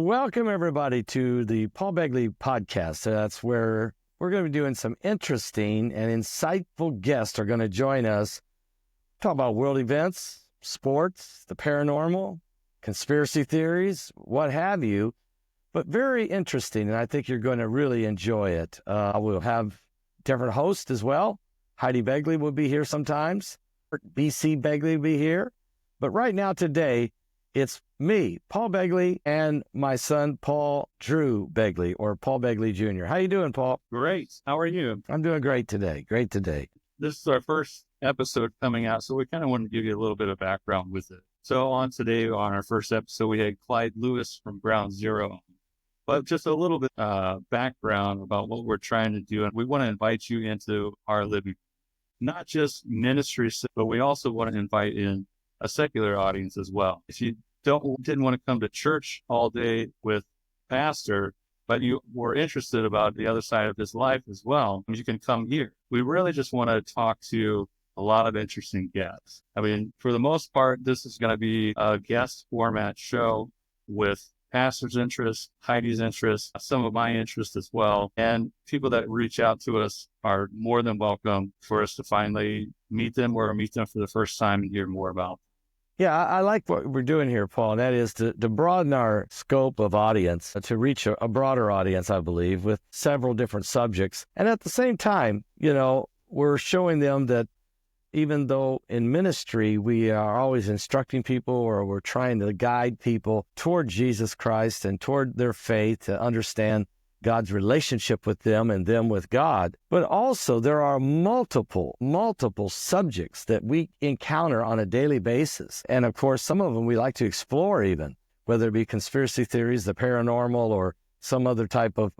Welcome, everybody, to the Paul Begley podcast. That's where we're going to be doing some interesting and insightful guests are going to join us, talk about world events, sports, the paranormal, conspiracy theories, what have you, but very interesting, and I think you're going to really enjoy it. We'll have different hosts as well. Heidi Begley will be here sometimes. BC Begley will be here. But right now, today, it's me, Paul Begley, and my son, Paul Drew Begley, or Paul Begley Jr. How you doing, Paul? Great. How are you? I'm doing great today. Great today. This is our first episode coming out, so we kind of want to give you a little bit of background with it. So on our first episode, we had Clyde Lewis from Ground Zero. But just a little bit background about what we're trying to do. And we want to invite you into our living, not just ministry, but we also want to invite in a secular audience as well. If you didn't want to come to church all day with pastor, but you were interested about the other side of his life as well, you can come here. We really just want to talk to a lot of interesting guests. I mean, for the most part, this is going to be a guest format show with pastor's interest, Heidi's interest, some of my interest as well. And people that reach out to us are more than welcome for us to finally meet them or meet them for the first time and hear more about them. Yeah, I like what we're doing here, Paul, and that is to broaden our scope of audience, to reach a broader audience, I believe, with several different subjects. And at the same time, we're showing them that even though in ministry we are always instructing people or we're trying to guide people toward Jesus Christ and toward their faith to understand God's relationship with them and them with God. But also there are multiple subjects that we encounter on a daily basis. And of course, some of them we like to explore even, whether it be conspiracy theories, the paranormal, or some other type of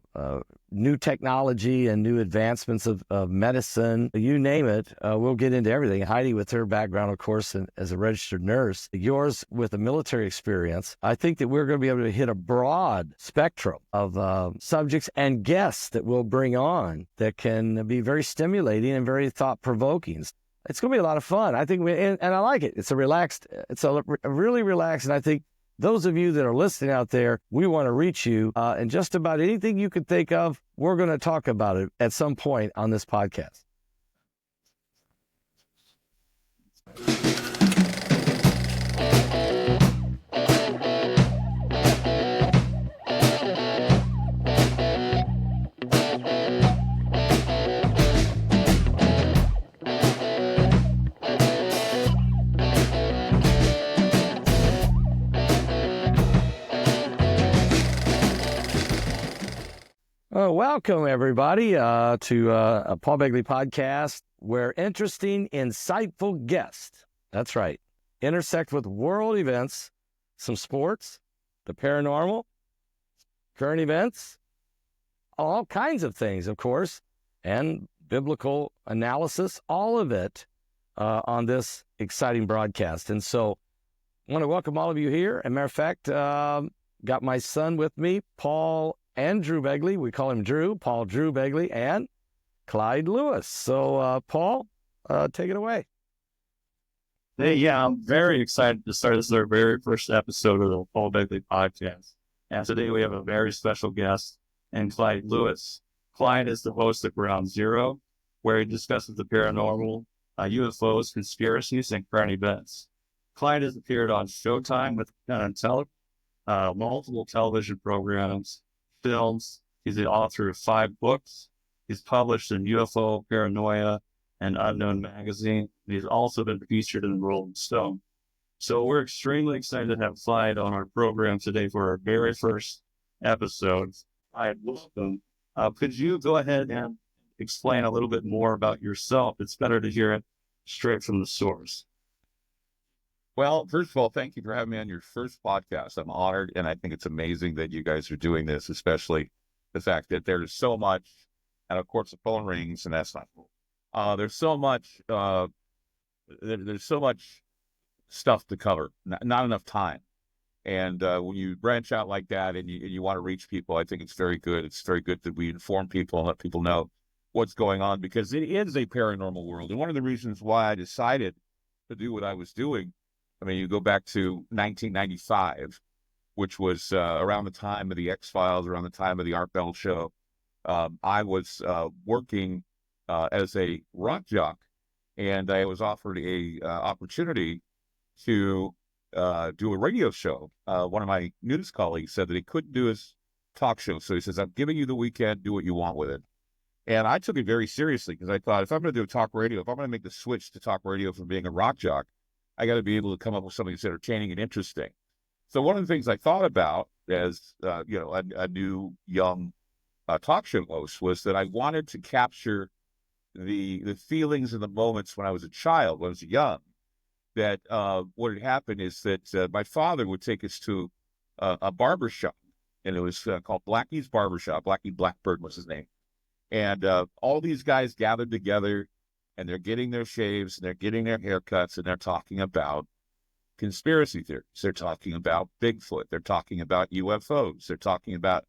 new technology and new advancements of medicine, you name it. We'll get into everything. Heidi, with her background, of course, as a registered nurse, yours with a military experience. I think that we're going to be able to hit a broad spectrum of subjects and guests that we'll bring on that can be very stimulating and very thought-provoking. It's going to be a lot of fun. I think, and I like it. It's a really relaxed, and I think those of you that are listening out there, we want to reach you, and just about anything you could think of, we're going to talk about it at some point on this podcast. Welcome, everybody, to a Paul Begley podcast where interesting, insightful guests, that's right, intersect with world events, some sports, the paranormal, current events, all kinds of things, of course, and biblical analysis, all of it on this exciting broadcast. And so I want to welcome all of you here. As a matter of fact, got my son with me, Paul and Drew Begley. We call him Drew, Paul Drew Begley, and Clyde Lewis. So, Paul, take it away. Hey, yeah, I'm very excited to start. This is our very first episode of the Paul Begley podcast. And today we have a very special guest, and Clyde Lewis. Clyde is the host of Ground Zero, where he discusses the paranormal, UFOs, conspiracies, and current events. Clyde has appeared on Showtime with multiple television programs, films. He's the author of 5 books. He's published in UFO, Paranoia, and Unknown magazine. He's also been featured in Rolling Stone. So we're extremely excited to have Clyde on our program today for our very first episode. Clyde, welcome. Could you go ahead and explain a little bit more about yourself? It's better to hear it straight from the source. Well, first of all, thank you for having me on your first podcast. I'm honored, and I think it's amazing that you guys are doing this, especially the fact that there's so much, and of course the phone rings, and that's not cool. There's so much stuff to cover, not enough time. And when you branch out like that and you want to reach people, I think it's very good. It's very good that we inform people and let people know what's going on, because it is a paranormal world. And one of the reasons why I decided to do what I was doing, I mean, you go back to 1995 which was around the time of the X-Files, around the time of the Art Bell show. I was working as a rock jock, and I was offered a opportunity to do a radio show. One of my news colleagues said that he couldn't do his talk show, so he says, "I'm giving you the weekend, do what you want with it." And I took it very seriously because I thought, if I'm going to do talk radio, if I'm going to make the switch to talk radio from being a rock jock, I got to be able to come up with something that's entertaining and interesting. So one of the things I thought about as a new young talk show host was that I wanted to capture the feelings and the moments when I was a child, when I was young. That what had happened is that my father would take us to a barber shop, and it was called Blackie's Barbershop. Blackie Blackbird was his name. And all these guys gathered together, and they're getting their shaves, and they're getting their haircuts, and they're talking about conspiracy theories. They're talking about Bigfoot. They're talking about UFOs. They're talking about,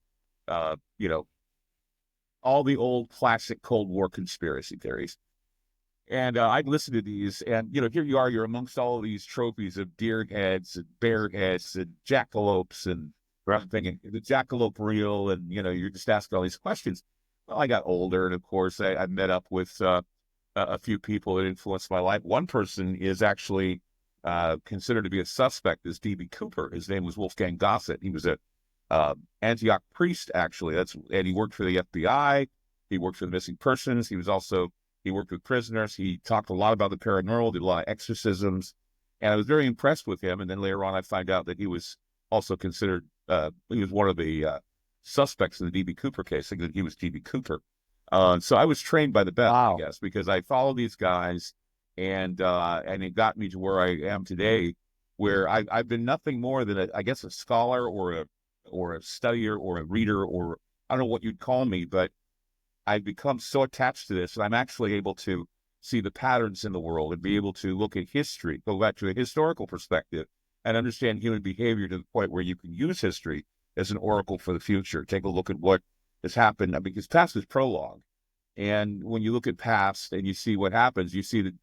all the old classic Cold War conspiracy theories. And I'd listen to these, and, here you are, you're amongst all of these trophies of deer heads and bear heads and jackalopes, and I'm thinking, the jackalope real? And, you're just asking all these questions. Well, I got older, and of course, I met up with a few people that influenced my life. One person is actually considered to be a suspect, is D.B. Cooper. His name was Wolfgang Gossett. He was a Antioch priest, actually. And he worked for the FBI. He worked for the missing persons. He worked with prisoners. He talked a lot about the paranormal, did a lot of exorcisms, and I was very impressed with him. And then later on, I find out that he was also considered, he was one of the suspects in the D.B. Cooper case, thinking that he was D.B. Cooper. So I was trained by the best, Wow. I guess, because I followed these guys, and it got me to where I am today, where I've been nothing more than a scholar or a studier or a reader, or I don't know what you'd call me, but I've become so attached to this, and I'm actually able to see the patterns in the world and be able to look at history, go back to a historical perspective, and understand human behavior to the point where you can use history as an oracle for the future. Take a look at what has happened, because past is prologue. And when you look at past and you see what happens, you see that,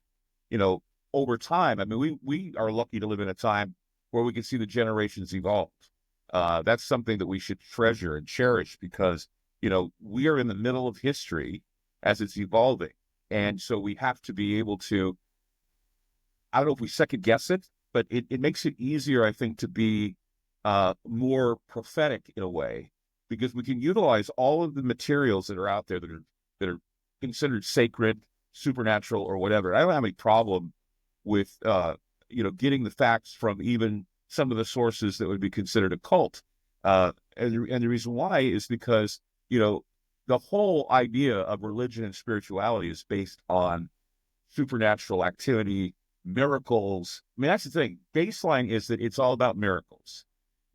over time, we are lucky to live in a time where we can see the generations evolve. That's something that we should treasure and cherish, because, we are in the middle of history as it's evolving. And so we have to be able to, I don't know if we second guess it, but it makes it easier, I think, to be more prophetic in a way, because we can utilize all of the materials that are out there that are considered sacred, supernatural, or whatever. I don't have any problem with getting the facts from even some of the sources that would be considered occult. And the reason why is because, the whole idea of religion and spirituality is based on supernatural activity, miracles. That's the thing. Baseline is that it's all about miracles.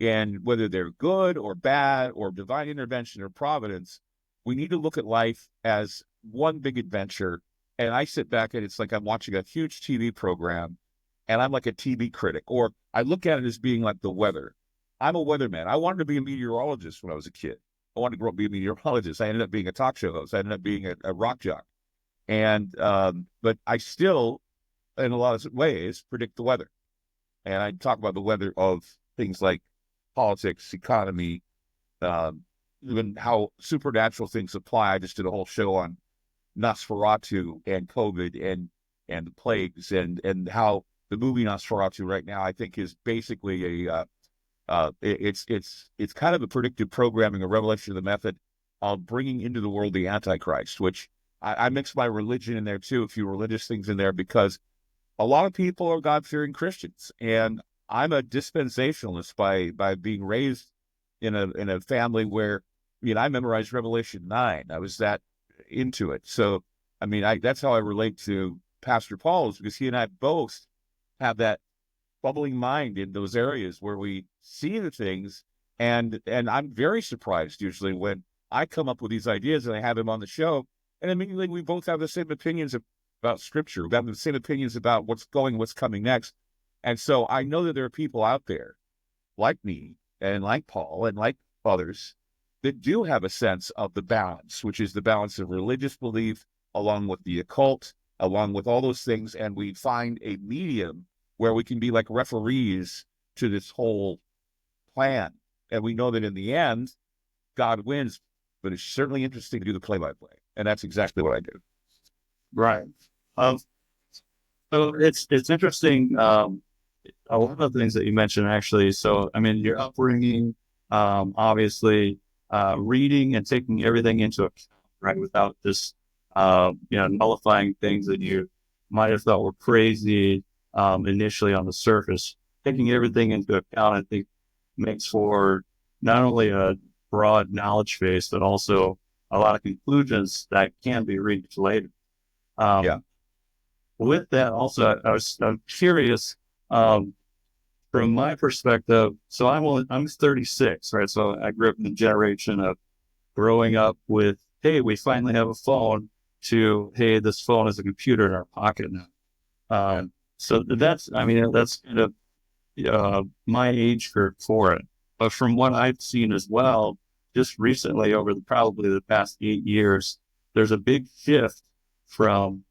And whether they're good or bad or divine intervention or providence, we need to look at life as one big adventure. And I sit back and it's like I'm watching a huge TV program, and I'm like a TV critic, or I look at it as being like the weather. I'm a weatherman. I wanted to be a meteorologist when I was a kid. I wanted to grow up be a meteorologist. I ended up being a talk show host. I ended up being a rock jock. And, but I still, in a lot of ways, predict the weather. And I talk about the weather of things like politics, economy, even how supernatural things apply. I just did a whole show on Nosferatu and COVID and the plagues, and how the movie Nosferatu right now, I think, is basically it's kind of a predictive programming, a revelation of the method of bringing into the world the Antichrist, which I mix my religion in there too, a few religious things in there, because a lot of people are God-fearing Christians, and I'm a dispensationalist by being raised in a family where, I memorized Revelation 9. I was that into it. So, that's how I relate to Pastor Paul, is because he and I both have that bubbling mind in those areas where we see the things. And I'm very surprised usually when I come up with these ideas and I have him on the show, and immediately we both have the same opinions about Scripture. We have the same opinions about what's coming next. And so I know that there are people out there like me and like Paul and like others that do have a sense of the balance, which is the balance of religious belief along with the occult, along with all those things. And we find a medium where we can be like referees to this whole plan. And we know that in the end, God wins, but it's certainly interesting to do the play-by-play. And that's exactly what I do. Right. Um, so it's interesting. A lot of the things that you mentioned, actually. So, I mean, your upbringing, obviously, reading and taking everything into account, right? Without just, nullifying things that you might have thought were crazy, initially on the surface. Taking everything into account, I think, makes for not only a broad knowledge base, but also a lot of conclusions that can be reached later. Yeah. With that, also, I'm curious, from my perspective. So I'm 36, right? So I grew up in the generation of growing up with, hey, we finally have a phone, to, hey, this phone is a computer in our pocket now. So that's kind of my age group for it. But from what I've seen as well, just recently over probably the past 8 years, there's a big shift from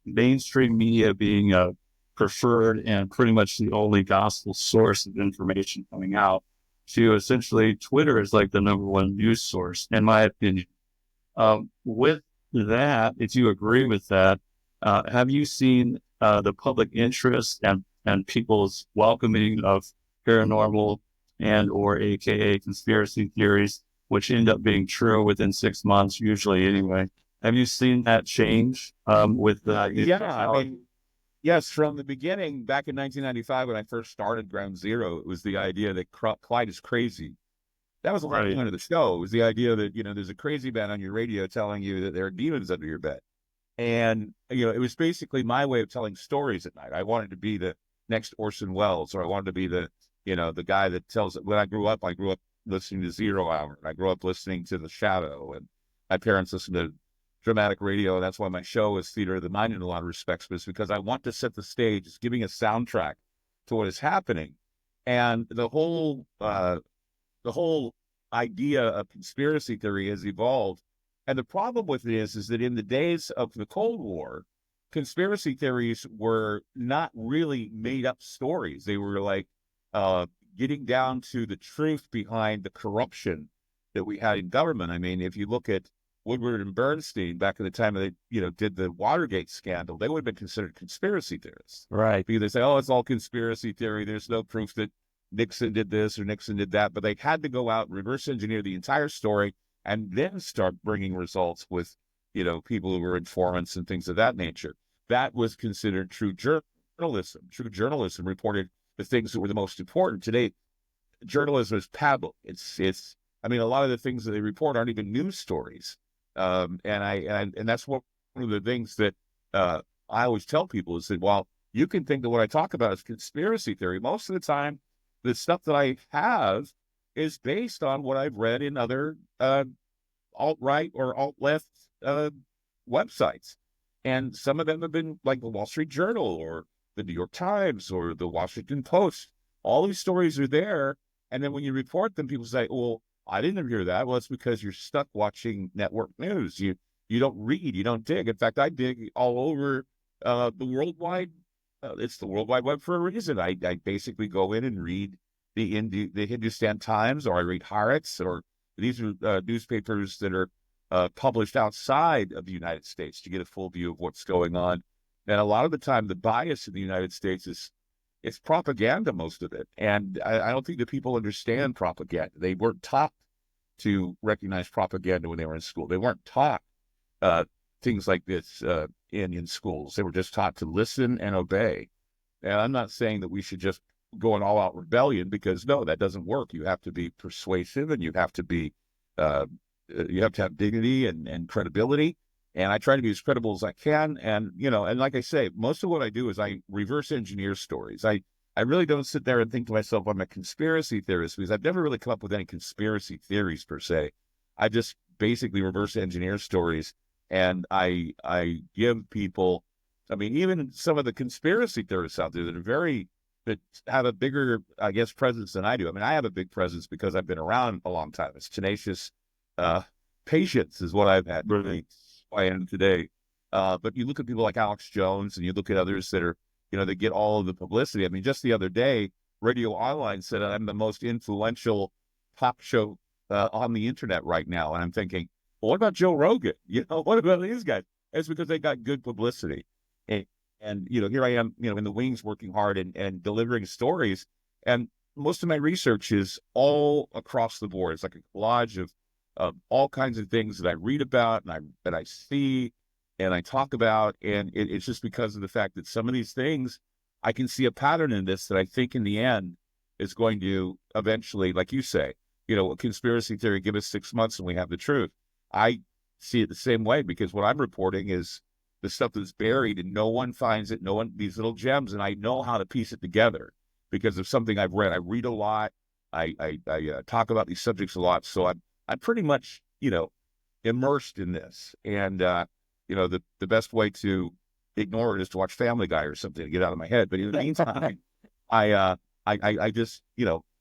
mainstream media being a preferred and pretty much the only gospel source of information coming out, to essentially Twitter is like the number one news source, in my opinion. With that, if you agree with that, have you seen the public interest and people's welcoming of paranormal and or AKA conspiracy theories, which end up being true within 6 months, usually anyway? Have you seen that change with yes, from the beginning, back in 1995, when I first started Ground Zero, it was the idea that Clyde is crazy. That was the whole point of the show. It was the idea that, there's a crazy man on your radio telling you that there are demons under your bed. And, it was basically my way of telling stories at night. I wanted to be the next Orson Welles, or I wanted to be the guy that tells it. When I grew up listening to Zero Hour. I grew up listening to The Shadow, and my parents listened to dramatic radio. That's why my show is Theater of the Mind in a lot of respects, but it's because I want to set the stage, it's giving a soundtrack to what is happening. And the whole idea of conspiracy theory has evolved. And the problem with it is that in the days of the Cold War, conspiracy theories were not really made up stories. They were like getting down to the truth behind the corruption that we had in government. I mean, if you look at Woodward and Bernstein back in the time they, did the Watergate scandal, they would have been considered conspiracy theorists. Right. Because they say, oh, it's all conspiracy theory. There's no proof that Nixon did this or Nixon did that. But they had to go out, reverse engineer the entire story, and then start bringing results with, people who were informants and things of that nature. That was considered true journalism. True journalism reported the things that were the most important. Today, journalism is pablum. It's. I mean, a lot of the things that they report aren't even news stories. And that's one of the things that I always tell people is that while you can think that what I talk about is conspiracy theory, most of the time the stuff that I have is based on what I've read in other alt-right or alt-left websites. And some of them have been like the Wall Street Journal or the New York Times or the Washington Post. All these stories are there. And then when you report them, people say, well, I didn't hear that. Well, it's because you're stuck watching network news. You don't read, you don't dig. In fact, I dig all over the worldwide. It's the World Wide Web for a reason. I basically go in and read the Hindustan Times, or I read Haaretz, or these are newspapers that are published outside of the United States to get a full view of what's going on. And a lot of the time, the bias in the United States it's propaganda, most of it. And I don't think that people understand propaganda. They weren't taught to recognize propaganda when they were in school. They weren't taught things like this in schools. They were just taught to listen and obey. And I'm not saying that we should just go in all-out rebellion, because no, that doesn't work. You have to be persuasive, and you have to be you have to have dignity and credibility. And I try to be as credible as I can. And, and like I say, most of what I do is I reverse engineer stories. I really don't sit there and think to myself, I'm a conspiracy theorist, because I've never really come up with any conspiracy theories per se. I just basically reverse engineer stories. And I give people, I mean, even some of the conspiracy theorists out there that have a bigger, I guess, presence than I do. I mean, I have a big presence because I've been around a long time. It's tenacious patience is what I've had. Really. I am today. But you look at people like Alex Jones, and you look at others that are, they get all of the publicity. I mean, just the other day, Radio Online said I'm the most influential talk show on the internet right now. And I'm thinking, well, what about Joe Rogan? What about these guys? It's because they got good publicity. And here I am, in the wings working hard and delivering stories. And most of my research is all across the board. It's like a collage of all kinds of things that I read about and I see and I talk about. And it's just because of the fact that some of these things, I can see a pattern in this that I think in the end is going to eventually, like you say, a conspiracy theory, give us 6 months and we have the truth. I see it the same way, because what I'm reporting is the stuff that's buried and no one finds it, these little gems, and I know how to piece it together because of something I've read. I read a lot. I talk about these subjects a lot. So I'm pretty much, immersed in this. And, the best way to ignore it is to watch Family Guy or something to get out of my head. But in the meantime, I just,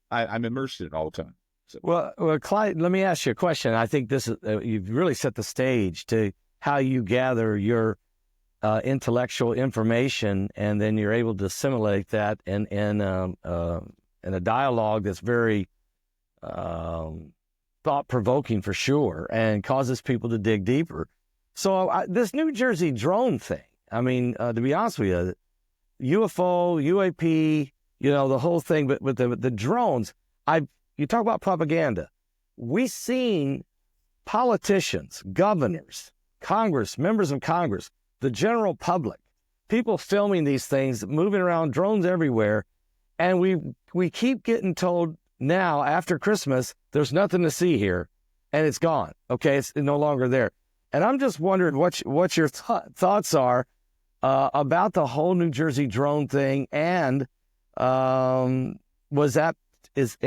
I'm immersed in it all the time. So. Well, Clyde, let me ask you a question. I think this is you've really set the stage to how you gather your intellectual information, and then you're able to assimilate that in a dialogue that's very thought-provoking for sure, and causes people to dig deeper. So this New Jersey drone thing, I mean, to be honest with you, UFO, UAP, the whole thing, but with the drones, you talk about propaganda. We've seen politicians, governors, Congress, members of Congress, the general public, people filming these things, moving around, drones everywhere, and we keep getting told now after Christmas there's nothing to see here, and it's gone. Okay, it's no longer there. And I'm just wondering what your thoughts are about the whole New Jersey drone thing, and is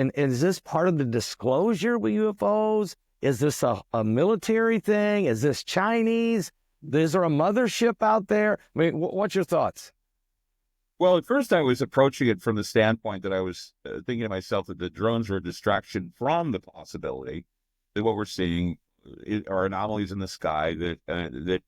this part of the disclosure with UFOs? Is this a military thing? Is this Chinese? Is there a mothership out there? I mean, what's your thoughts? Well, at first I was approaching it from the standpoint that I was thinking to myself that the drones are a distraction from the possibility that what we're seeing are anomalies in the sky that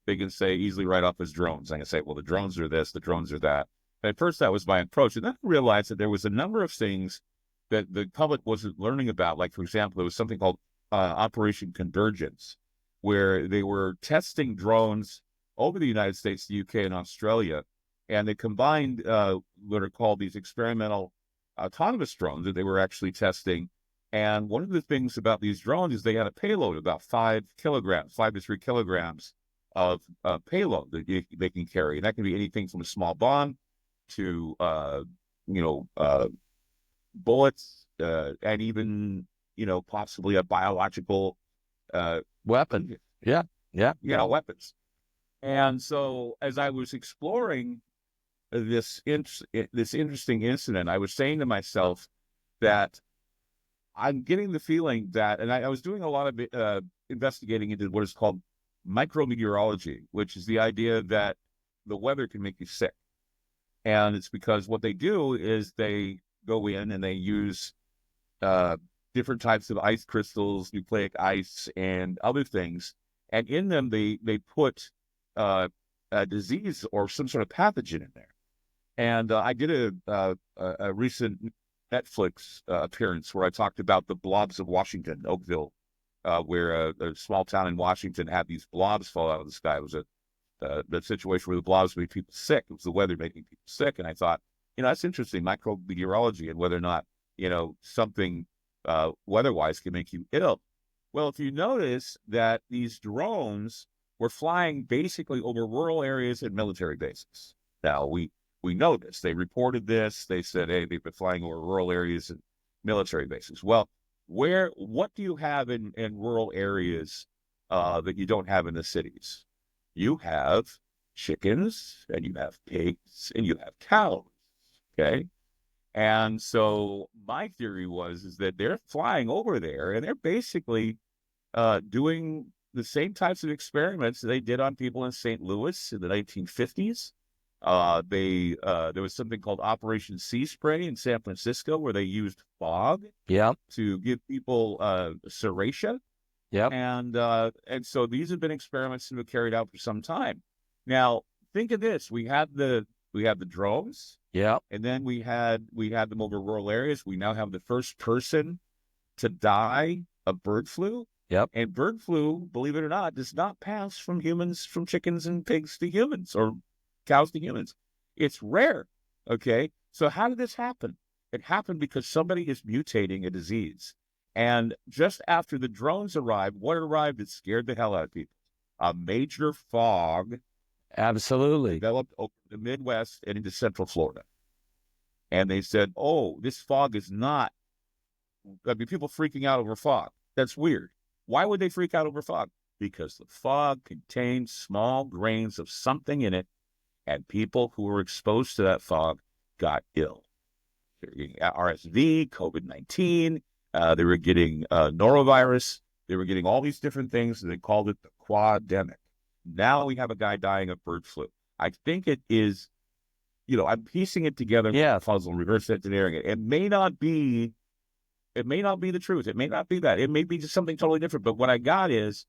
they can say easily right off as drones. I can say, well, the drones are this, the drones are that. At first, that was my approach. And then I realized that there was a number of things that the public wasn't learning about. Like, for example, there was something called Operation Convergence, where they were testing drones over the United States, the UK, and Australia. And they combined what are called these experimental autonomous drones that they were actually testing. And one of the things about these drones is they had a payload of about 5 to 3 kilograms of payload that they can carry. And that can be anything from a small bomb to bullets, and even possibly a biological weapon. Yeah. Weapons. And so, as I was exploring this interesting incident, I was saying to myself that I'm getting the feeling that, and I was doing a lot of investigating into what is called micrometeorology, which is the idea that the weather can make you sick. And it's because what they do is they go in and they use different types of ice crystals, nucleic ice, and other things. And in them, they put a disease or some sort of pathogen in there. And I did a recent Netflix appearance where I talked about the blobs of Washington, Oakville, where a small town in Washington had these blobs fall out of the sky. It was the situation where the blobs made people sick. It was the weather making people sick. And I thought, that's interesting, micrometeorology, and whether or not, something weather-wise can make you ill. Well, if you notice that these drones were flying basically over rural areas and military bases. Now, we know this. They reported this. They said, hey, they've been flying over rural areas and military bases. Well, what do you have in rural areas that you don't have in the cities? You have chickens, and you have pigs, and you have cows, okay? And so my theory is that they're flying over there, and they're basically doing the same types of experiments they did on people in St. Louis in the 1950s. There was something called Operation Sea Spray in San Francisco, where they used fog to give people serratia. And so these have been experiments that have been carried out for some time. Now, think of this. We had the we had the drones, Yeah. and then we had them over rural areas. We now have the first person to die of bird flu. Yep. And bird flu, believe it or not, does not pass from chickens and pigs to humans, or cows to humans. It's rare. Okay. So how did this happen? It happened because somebody is mutating a disease. And just after the drones arrived, what arrived that scared the hell out of people? A major fog Absolutely. developed over the Midwest and into Central Florida. And they said, oh, this fog is not, I mean, people freaking out over fog. That's weird. Why would they freak out over fog? Because the fog contained small grains of something in it, and people who were exposed to that fog got ill. They were getting RSV, COVID-19, they were getting norovirus, they were getting all these different things, and they called it the quademic. Now we have a guy dying of bird flu. I think it is, I'm piecing it together, puzzle, reverse engineering it. It may not be the truth. It may not be that. It may be just something totally different. But what I got is,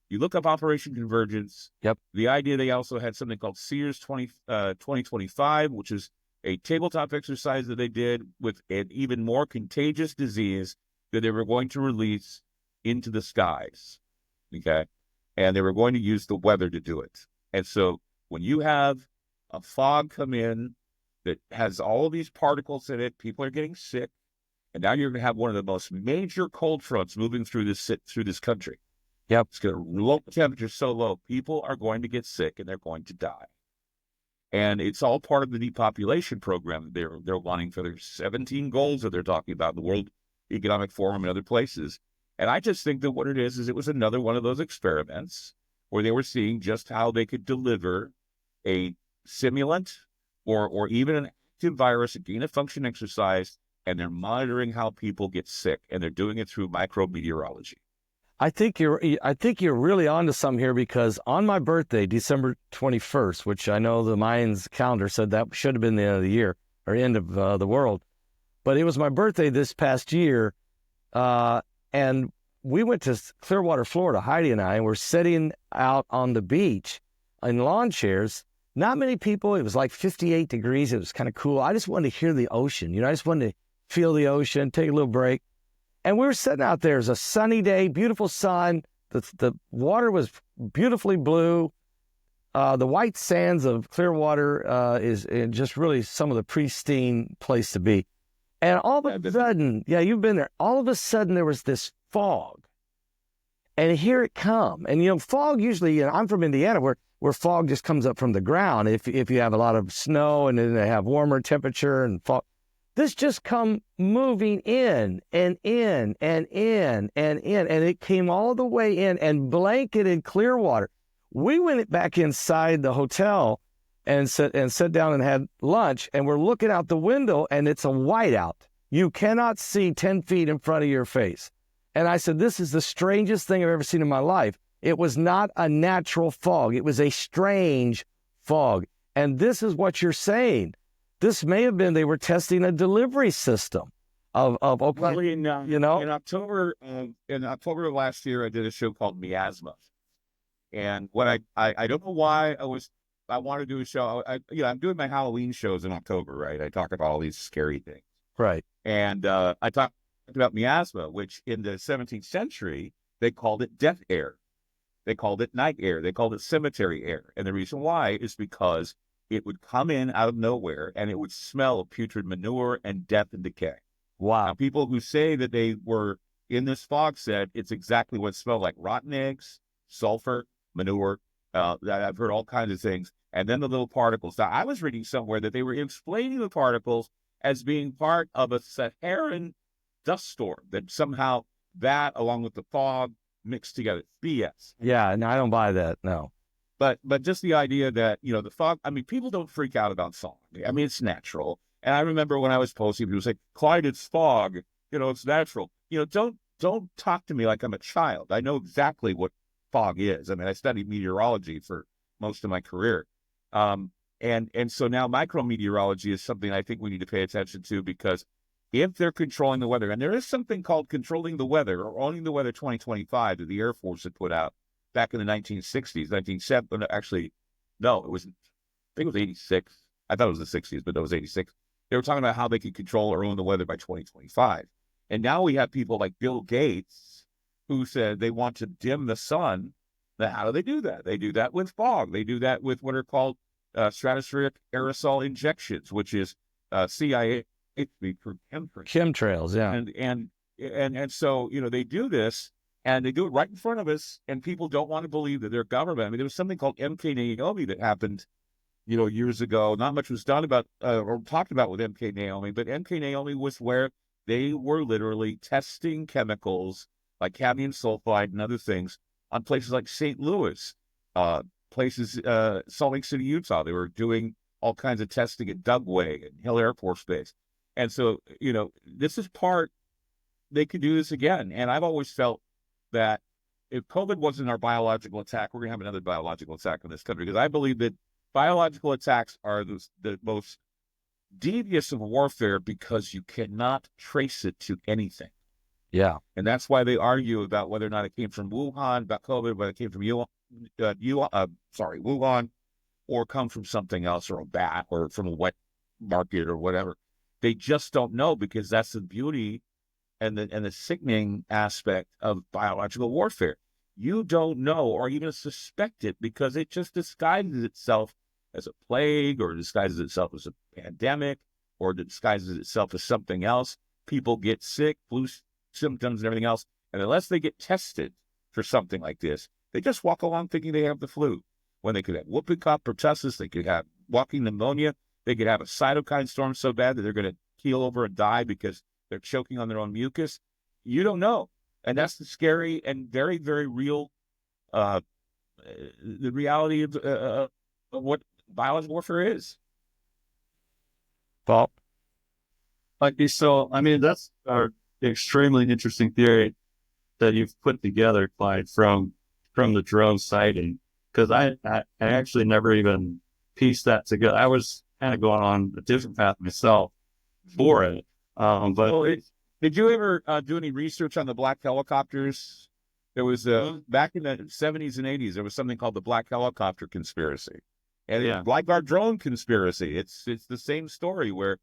you look up Operation Convergence. Yep. The idea, they also had something called Sears 2025, which is a tabletop exercise that they did with an even more contagious disease that they were going to release into the skies. Okay. And they were going to use the weather to do it. And so when you have a fog come in that has all of these particles in it, people are getting sick. And now you're going to have one of the most major cold fronts moving through this country. Yep. It's going to low temperature so low, people are going to get sick and they're going to die. And it's all part of the depopulation program they're wanting for their 17 goals that they're talking about in the World Economic Forum and other places. And I just think that what it is it was another one of those experiments where they were seeing just how they could deliver a simulant or even an active virus, a gain-of-function exercise, and they're monitoring how people get sick, and they're doing it through micrometeorology. I think you're really onto something here, because on my birthday, December 21st, which I know the Mayans calendar said that should have been the end of the year or end of the world, but it was my birthday this past year, and we went to Clearwater, Florida, Heidi and I, and we're sitting out on the beach in lawn chairs. Not many people. It was like 58 degrees. It was kind of cool. I just wanted to hear the ocean. I just wanted to feel the ocean, take a little break. And we were sitting out there. It was a sunny day, beautiful sun. The water was beautifully blue. The white sands of Clearwater is just really some of the pristine place to be. And all of a sudden, you've been there. All of a sudden, there was this fog. And here it come. And, fog usually, I'm from Indiana, where fog just comes up from the ground if you have a lot of snow and then they have warmer temperature and fog. This just come moving in and in and in and in, and it came all the way in and blanketed Clearwater. We went back inside the hotel and sat down and had lunch, and we're looking out the window, and it's a whiteout. You cannot see 10 feet in front of your face. And I said, this is the strangest thing I've ever seen in my life. It was not a natural fog. It was a strange fog. And this is what you're saying. This may have been they were testing a delivery system of in October of last year, I did a show called Miasma. And what I don't know why I wanted to do a show. I'm doing my Halloween shows in October, right? I talk about all these scary things. Right. And I talked about miasma, which in the 17th century, they called it death air. They called it night air. They called it cemetery air. And the reason why is because it would come in out of nowhere and it would smell of putrid manure and death and decay. Wow. Now, people who say that they were in this fog said it's exactly what it smelled like: rotten eggs, sulfur, manure. I've heard all kinds of things. And then the little particles. Now, I was reading somewhere that they were explaining the particles as being part of a Saharan dust storm, that somehow that, along with the fog, mixed together. BS. Yeah, no, I don't buy that, no. But just the idea that, the fog, people don't freak out about fog. It's natural. And I remember when I was posting, people say, Clyde, it's fog. It's natural. Don't talk to me like I'm a child. I know exactly what fog is. I studied meteorology for most of my career. And so now micrometeorology is something I think we need to pay attention to, because if they're controlling the weather, and there is something called Controlling the Weather, or Owning the Weather 2025 that the Air Force had put out back in the 1960s, 1970, actually, no, I think it was 86. I thought it was the 60s, but that was 86. They were talking about how they could control or own the weather by 2025. And now we have people like Bill Gates who said they want to dim the sun. Now, how do they do that? They do that with fog. They do that with what are called stratospheric aerosol injections, which is CIA for chemtrails. Chemtrails, yeah. And so, they do this, and they do it right in front of us, and people don't want to believe that their government. I mean, there was something called MK Naomi that happened, years ago. Not much was done about or talked about with MK Naomi, but MK Naomi was where they were literally testing chemicals like cadmium sulfide and other things on places like St. Louis, places, Salt Lake City, Utah. They were doing all kinds of testing at Dugway and Hill Air Force Base. And so, this is they could do this again. And I've always felt that if COVID wasn't our biological attack, we're going to have another biological attack in this country, because I believe that biological attacks are the most devious of warfare because you cannot trace it to anything. Yeah. And that's why they argue about whether or not it came from Wuhan, about COVID, whether it came from Wuhan, or come from something else, or a bat, or from a wet market, or whatever. They just don't know, because that's the beauty and the sickening aspect of biological warfare. You don't know or even suspect it, because it just disguises itself as a plague, or disguises itself as a pandemic, or disguises itself as something else. People get sick, flu symptoms and everything else, and unless they get tested for something like this, they just walk along thinking they have the flu, when they could have whooping cough pertussis, they could have walking pneumonia, they could have a cytokine storm so bad that they're going to keel over and die because they're choking on their own mucus. You don't know. And that's the scary and very, very real, the reality of what biological warfare is. Paul? So, I mean, that's an extremely interesting theory that you've put together, Clyde, from the drone sighting, because I actually never even pieced that together. I was kind of going on a different path myself for it. Did you ever do any research on the black helicopters? There was back in the 70s and 80s, there was something called the black helicopter conspiracy, and it's like our drone conspiracy. It's the same story where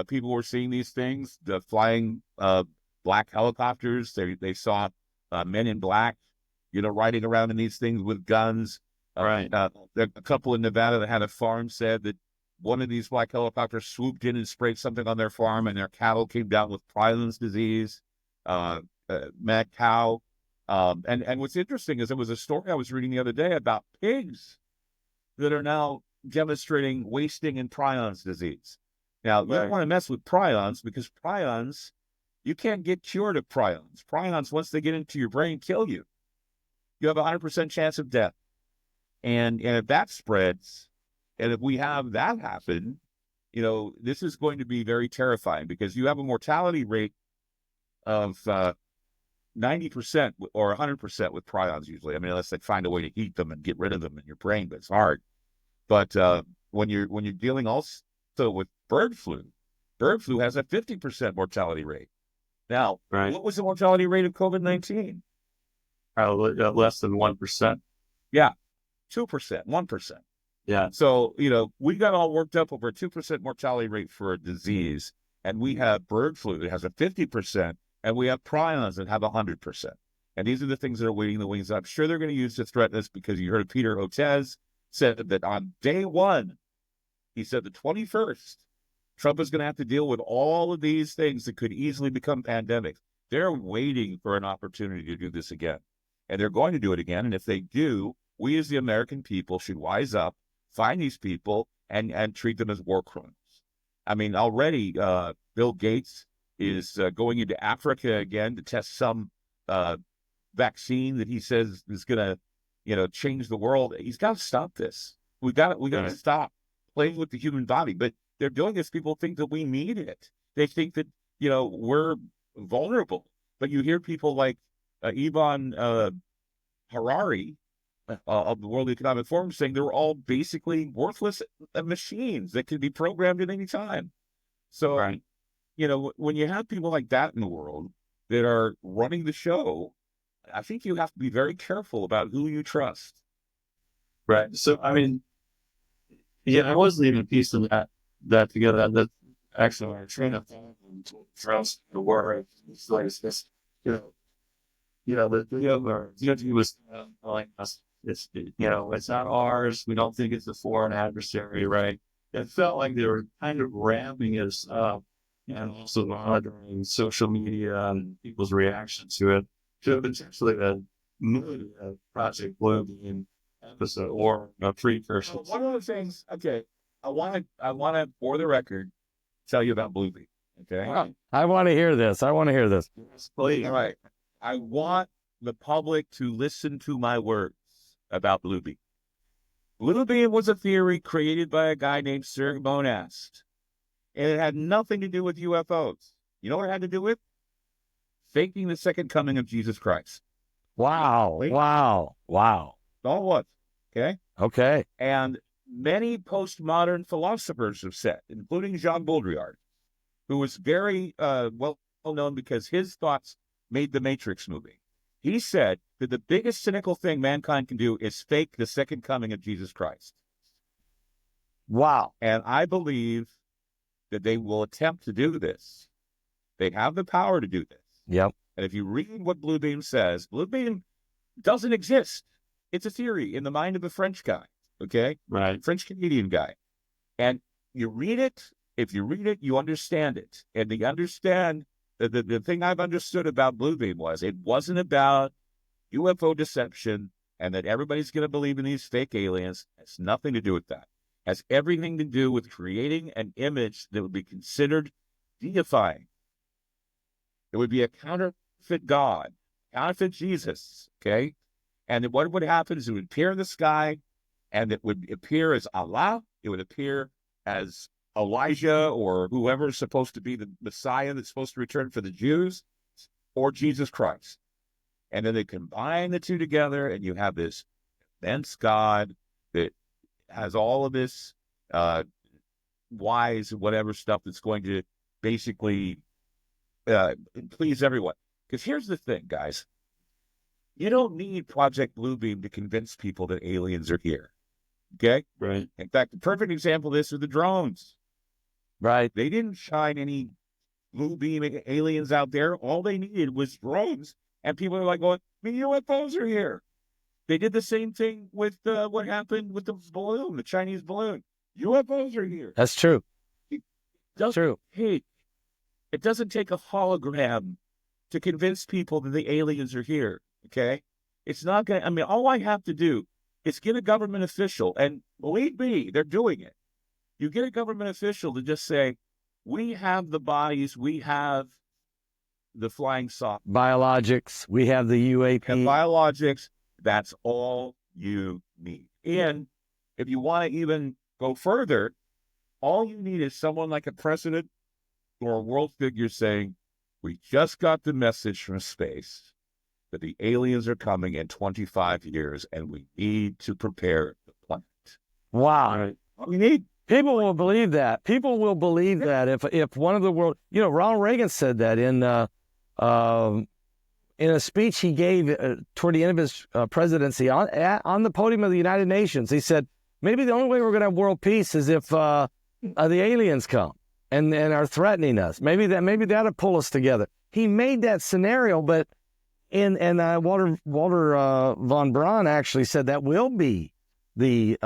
people were seeing these things, the flying black helicopters. They saw men in black, riding around in these things with guns. Right. A couple in Nevada that had a farm said that one of these black helicopters swooped in and sprayed something on their farm, and their cattle came down with Priland's disease, mad cow. And what's interesting is there was a story I was reading the other day about pigs that are now demonstrating wasting and prions disease. Now, you don't want to mess with prions, because prions, you can't get cured of prions. Prions, once they get into your brain, kill you. You have a 100% chance of death. And if that spreads, and if we have that happen, this is going to be very terrifying, because you have a mortality rate of 90% or 100% with prions usually. I mean, unless they find a way to eat them and get rid of them in your brain, but it's hard. But when you're dealing also with bird flu has a 50% mortality rate. Now, what was the mortality rate of COVID-19? Less than 1%. Yeah, 2%, 1%. Yeah. So, we got all worked up over a 2% mortality rate for a disease, and we have bird flu that has a 50%, and we have prions that have 100%. And these are the things that are waiting in the wings. I'm sure they're going to use to threaten us, because you heard Peter Hotez said that on day one, he said the 21st, Trump is going to have to deal with all of these things that could easily become pandemics. They're waiting for an opportunity to do this again, and they're going to do it again. And if they do, we as the American people should wise up, find these people, and treat them as war criminals. I mean, already Bill Gates is going into Africa again to test some vaccine that he says is going to, change the world. He's got to stop this. We got to stop playing with the human body. But they're doing this. People think that we need it. They think that we're vulnerable. But you hear people like Ivan Harari of the World Economic Forum saying they're all basically worthless machines that can be programmed at any time. So, when you have people like that in the world that are running the show, I think you have to be very careful about who you trust. Right. So, I mean, Yeah, I was leaving piecing that together. That actually our train of thought trust the word. It's like it's just, you know, the other was telling us it's not ours. We don't think it's a foreign adversary, right? It felt like they were kind of ramping us up and also monitoring social media and people's reaction to it to potentially a movie, a Project Bluebeam episode or a precursor. One of the things, okay, I want to, for the record, tell you about Bluebeam. Okay. Wow. I want to hear this. I want to hear this. Please. All right. I want the public to listen to my words about Bluebeam. Bluebeam was a theory created by a guy named Sir Monast, and it had nothing to do with UFOs. You know what it had to do with? Faking the second coming of Jesus Christ. Wow. Wow. Wow. All it was. Okay. Okay. And many postmodern philosophers have said, including Jean Baudrillard, who was very well known because his thoughts made the Matrix movie. He said that the biggest cynical thing mankind can do is fake the second coming of Jesus Christ. Wow. And I believe that they will attempt to do this. They have the power to do this. Yep. And if you read what Bluebeam says, Bluebeam doesn't exist. It's a theory in the mind of a French guy, okay? Right. French-Canadian guy. And you read it, if you read it, you understand it. And the thing I've understood about Bluebeam was it wasn't about UFO deception and that everybody's going to believe in these fake aliens. It has nothing to do with that. It has everything to do with creating an image that would be considered deifying. It would be a counterfeit God, counterfeit Jesus, okay? And what would happen is it would appear in the sky, and it would appear as Allah. It would appear as Elijah or whoever is supposed to be the Messiah that's supposed to return for the Jews, or Jesus Christ. And then they combine the two together, and you have this immense God that has all of this wise whatever stuff that's going to basically please everyone. Because here's the thing, guys. You don't need Project Bluebeam to convince people that aliens are here. Okay? Right. In fact, the perfect example of this are the drones. Right. They didn't shine any Bluebeam aliens out there. All they needed was drones. And people are like going, the UFOs are here. They did the same thing with what happened with the balloon, the Chinese balloon. UFOs are here. That's true. That's true. Hey, it doesn't take a hologram to convince people that the aliens are here. Okay? It's not going to, I mean, all I have to do is get a government official, and believe me, they're doing it. You get a government official to just say, we have the bodies, we have the flying saucer. Biologics. We have the UAP. And biologics, that's all you need. And if you want to even go further, all you need is someone like a president or a world figure saying, we just got the message from space that the aliens are coming in 25 years and we need to prepare the planet. Wow. Right. All we need. People will believe that. People will believe that if one of the world, Ronald Reagan said that in a speech he gave toward the end of his presidency on the podium of the United Nations. He said, maybe the only way we're going to have world peace is if the aliens come and are threatening us. Maybe that'll pull us together. He made that scenario, but Walter von Braun actually said that will be the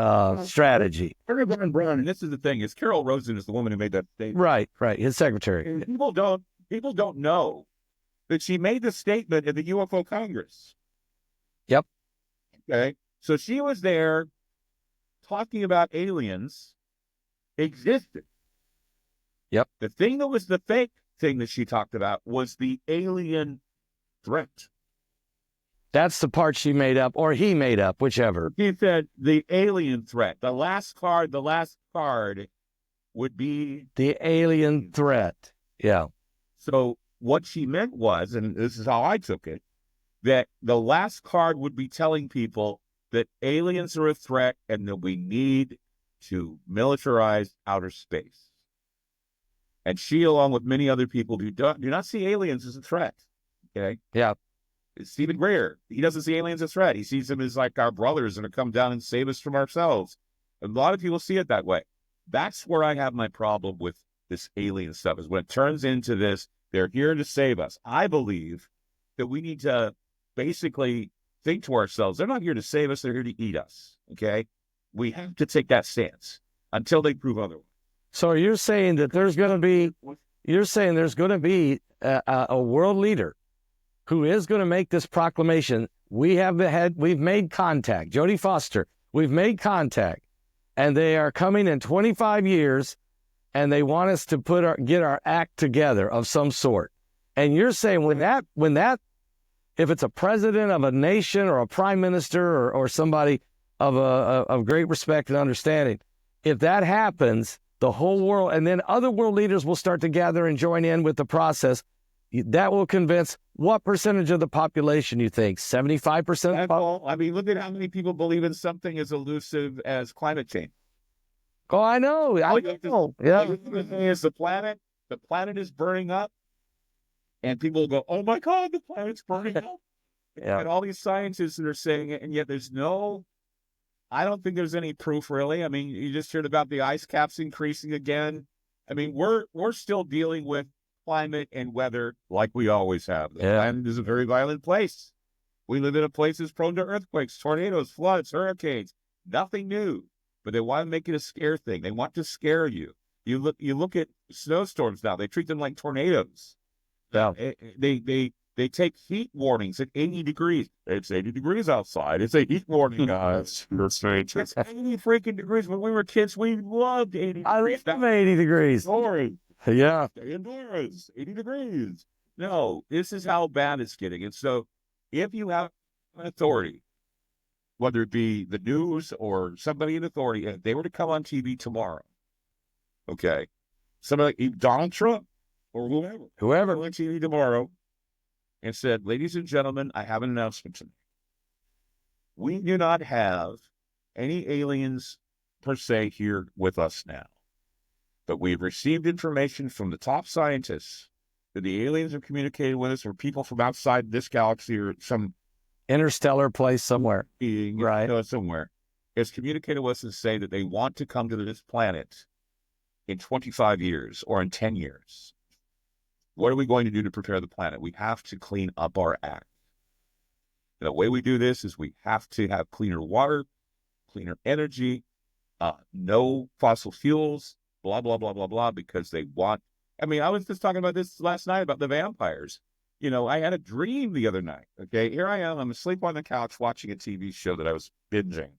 strategy. Walter von Braun, and this is the thing, is Carol Rosen is the woman who made that statement. Right, his secretary. And people don't know that she made the statement at the UFO Congress. Yep. Okay. So she was there talking about aliens existed. Yep. The thing that was the fake thing that she talked about was the alien threat. That's the part she made up, or he made up, whichever. He said the alien threat. The last card would be the alien threat. Yeah. So what she meant was, and this is how I took it, that the last card would be telling people that aliens are a threat and that we need to militarize outer space. And she, along with many other people who do not see aliens as a threat. Okay? Yeah. Stephen Greer, he doesn't see aliens as a threat. He sees them as like our brothers and to come down and save us from ourselves. A lot of people see it that way. That's where I have my problem with this alien stuff, is when it turns into this, they're here to save us. I believe that we need to basically think to ourselves, they're not here to save us, they're here to eat us, okay? We have to take that stance until they prove otherwise. So you're saying that there's going to be a world leader who is going to make this proclamation. We've made contact. Jodie Foster, we've made contact, and they are coming in 25 years, and they want us to get our act together of some sort. And you're saying if it's a president of a nation or a prime minister or somebody of great respect and understanding, if that happens, the whole world, and then other world leaders will start to gather and join in with the process. That will convince what percentage of the population you think? 75%? I mean, look at how many people believe in something as elusive as climate change. Oh, I know. I know. Yeah. The thing is, the planet is burning up, and people will go, "Oh my God, the planet's burning up!" Yeah. And all these scientists that are saying it, and yet I don't think there's any proof, really. I mean, you just heard about the ice caps increasing again. I mean, we're still dealing with climate and weather like we always have. The planet is a very violent place. We live in a place that's prone to earthquakes, tornadoes, floods, hurricanes. Nothing new, but they want to make it a scare thing. They want to scare you. You look at snowstorms now. They treat them like tornadoes. Yeah. They take heat warnings at 80 degrees. It's 80 degrees outside. It's a heat warning, guys. It's 80 freaking degrees. When we were kids, we loved 80 degrees. I love 80 degrees. Sorry. Yeah. Stay indoors. 80 degrees. No, this is how bad it's getting. And so if you have an authority, whether it be the news or somebody in authority, if they were to come on TV tomorrow, okay, somebody like Donald Trump or whoever on TV tomorrow, and said, "Ladies and gentlemen, I have an announcement tonight. We do not have any aliens per se here with us now, but we've received information from the top scientists that the aliens have communicated with us, or people from outside this galaxy or some interstellar place somewhere, being, right? Somewhere, has communicated with us and say that they want to come to this planet in 25 years or in 10 years. What are we going to do to prepare the planet? We have to clean up our act. And the way we do this is we have to have cleaner water, cleaner energy, no fossil fuels, blah, blah, blah, blah, blah, because they want... I mean, I was just talking about this last night about the vampires. You know, I had a dream the other night, okay? Here I am, I'm asleep on the couch watching a TV show that I was binging.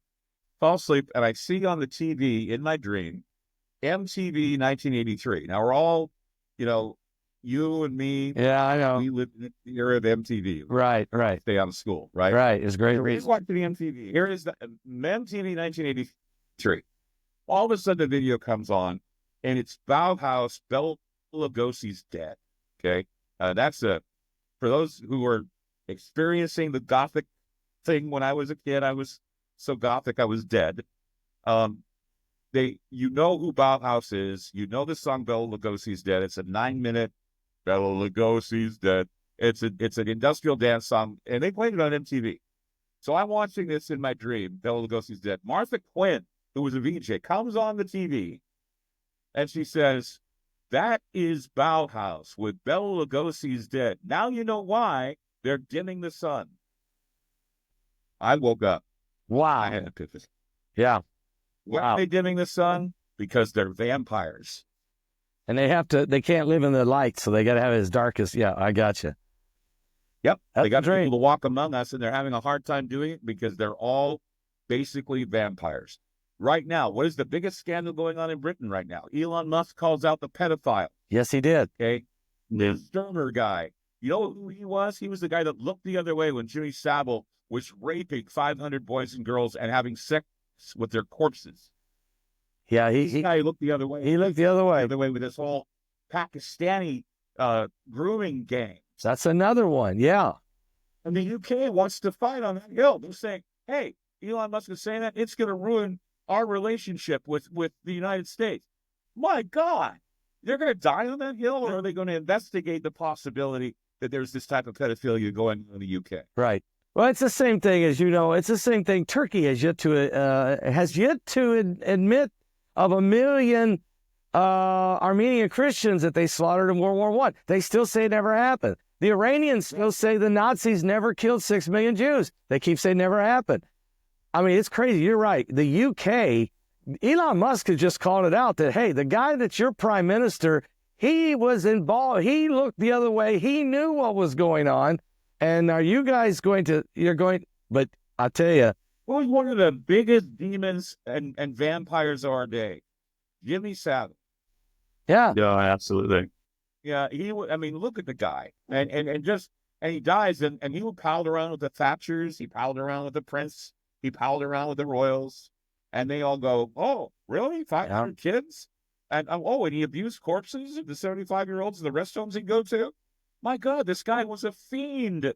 Fall asleep, and I see on the TV in my dream, MTV 1983. Now, we're all, you and me. Yeah, I know. We lived in the era of MTV. Right. Stay out of school, right? Right. It's great. Here's watching the MTV. Here is the MTV 1983. All of a sudden, the video comes on, and it's Bauhaus, Bela Lugosi's dead. Okay, for those who were experiencing the Gothic thing when I was a kid. I was so Gothic, I was dead. You know who Bauhaus is. You know the song Bela Lugosi's Dead. It's a 9-minute Bela Lugosi's Dead. It's an industrial dance song, and they played it on MTV. So I'm watching this in my dream, Bela Lugosi's Dead. Martha Quinn, who was a VJ, comes on the TV, and she says, "That is Bauhaus with Bela Lugosi's Dead. Now you know why they're dimming the sun." I woke up. Wow. I had an epiphany. Yeah. Why are they dimming the sun? Because they're vampires. And they can't live in the light, so they got to have it as dark as, I got you. Yep. That's they got the people to walk among us, and they're having a hard time doing it because they're all basically vampires. Right now, what is the biggest scandal going on in Britain right now? Elon Musk calls out the pedophile. Yes, he did. Okay. The Sterner guy. You know who he was? He was the guy that looked the other way when Jimmy Savile was raping 500 boys and girls and having sex with their corpses. Yeah, This guy looked the other way. He looked the other way. The other way with this whole Pakistani grooming gang. That's another one. Yeah. And the UK wants to fight on that hill. They're saying, "Hey, Elon Musk is saying that it's going to ruin our relationship with the United States." My God, they're going to die on that hill, or are they going to investigate the possibility that there's this type of pedophilia going on in the UK? Right. Well, it's the same thing as it's the same thing. Turkey has yet to admit of 1 million Armenian Christians that they slaughtered in World War I. They still say it never happened. The Iranians still say the Nazis never killed 6 million Jews. They keep saying it never happened. I mean, it's crazy. You're right. The UK, Elon Musk has just called it out that, hey, the guy that's your prime minister, he was involved. He looked the other way. He knew what was going on. And are you guys but I tell you. Who's one of the biggest demons and vampires of our day? Jimmy Savile. Yeah. Yeah, absolutely. Yeah, look at the guy. And he dies, and he palled around with the Thatchers, he palled around with the Prince, he palled around with the Royals, and they all go, oh, really? 500 kids? And and he abused corpses of the 75-year-olds in the rest homes he'd go to? My God, this guy was a fiend.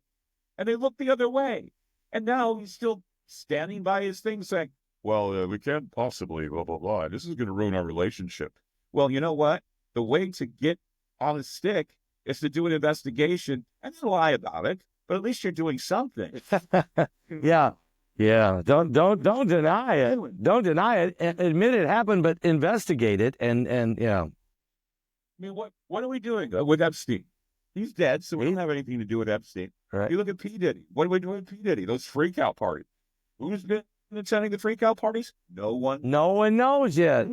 And they looked the other way. And now he's still standing by his thing saying, well, we can't possibly, blah, blah, blah. This is going to ruin our relationship. Well, you know what? The way to get on a stick is to do an investigation and then lie about it. But at least you're doing something. Yeah. Yeah. Don't deny it. Don't deny it. Admit it happened, but investigate it. And yeah. I mean, what are we doing with Epstein? He's dead, so we don't have anything to do with Epstein. Right. You look at P. Diddy. What are we doing with P. Diddy? Those freak out parties. Who's been attending the freak out parties? No one. No one knows yet.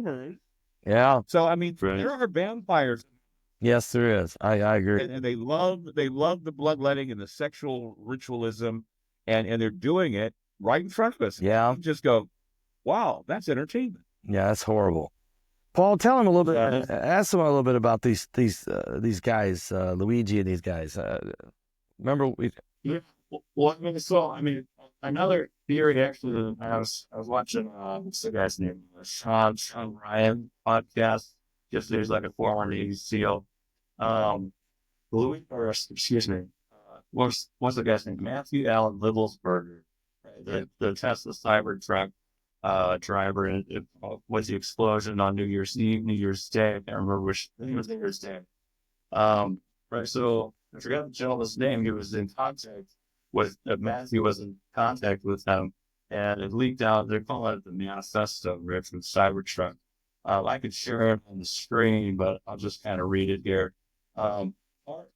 Yeah. So, I mean, there are vampires. Yes, there is. I agree. And they love the bloodletting and the sexual ritualism, and they're doing it right in front of us. Yeah. You just go, wow, that's entertainment. Yeah, that's horrible. Paul, tell him a little bit. Ask him a little bit about these guys, Luigi and these guys. Remember we? Yeah. Well, another theory actually. I was watching what's the guy's name? Sean Ryan podcast. Just there's like a former Navy SEAL. What's the guy's name? Matthew Allen Livelsberger, right? The Tesla Cybertruck driver, and it was the explosion on New Year's Eve, New Year's Day. I can't remember which. I think it was New Year's Day. Right. So I forgot the gentleman's name. He was in contact with Matthew was in contact with him, and it leaked out. They're calling it the manifesto, right, from Cybertruck. I could share it on the screen, but I'll just kind of read it here.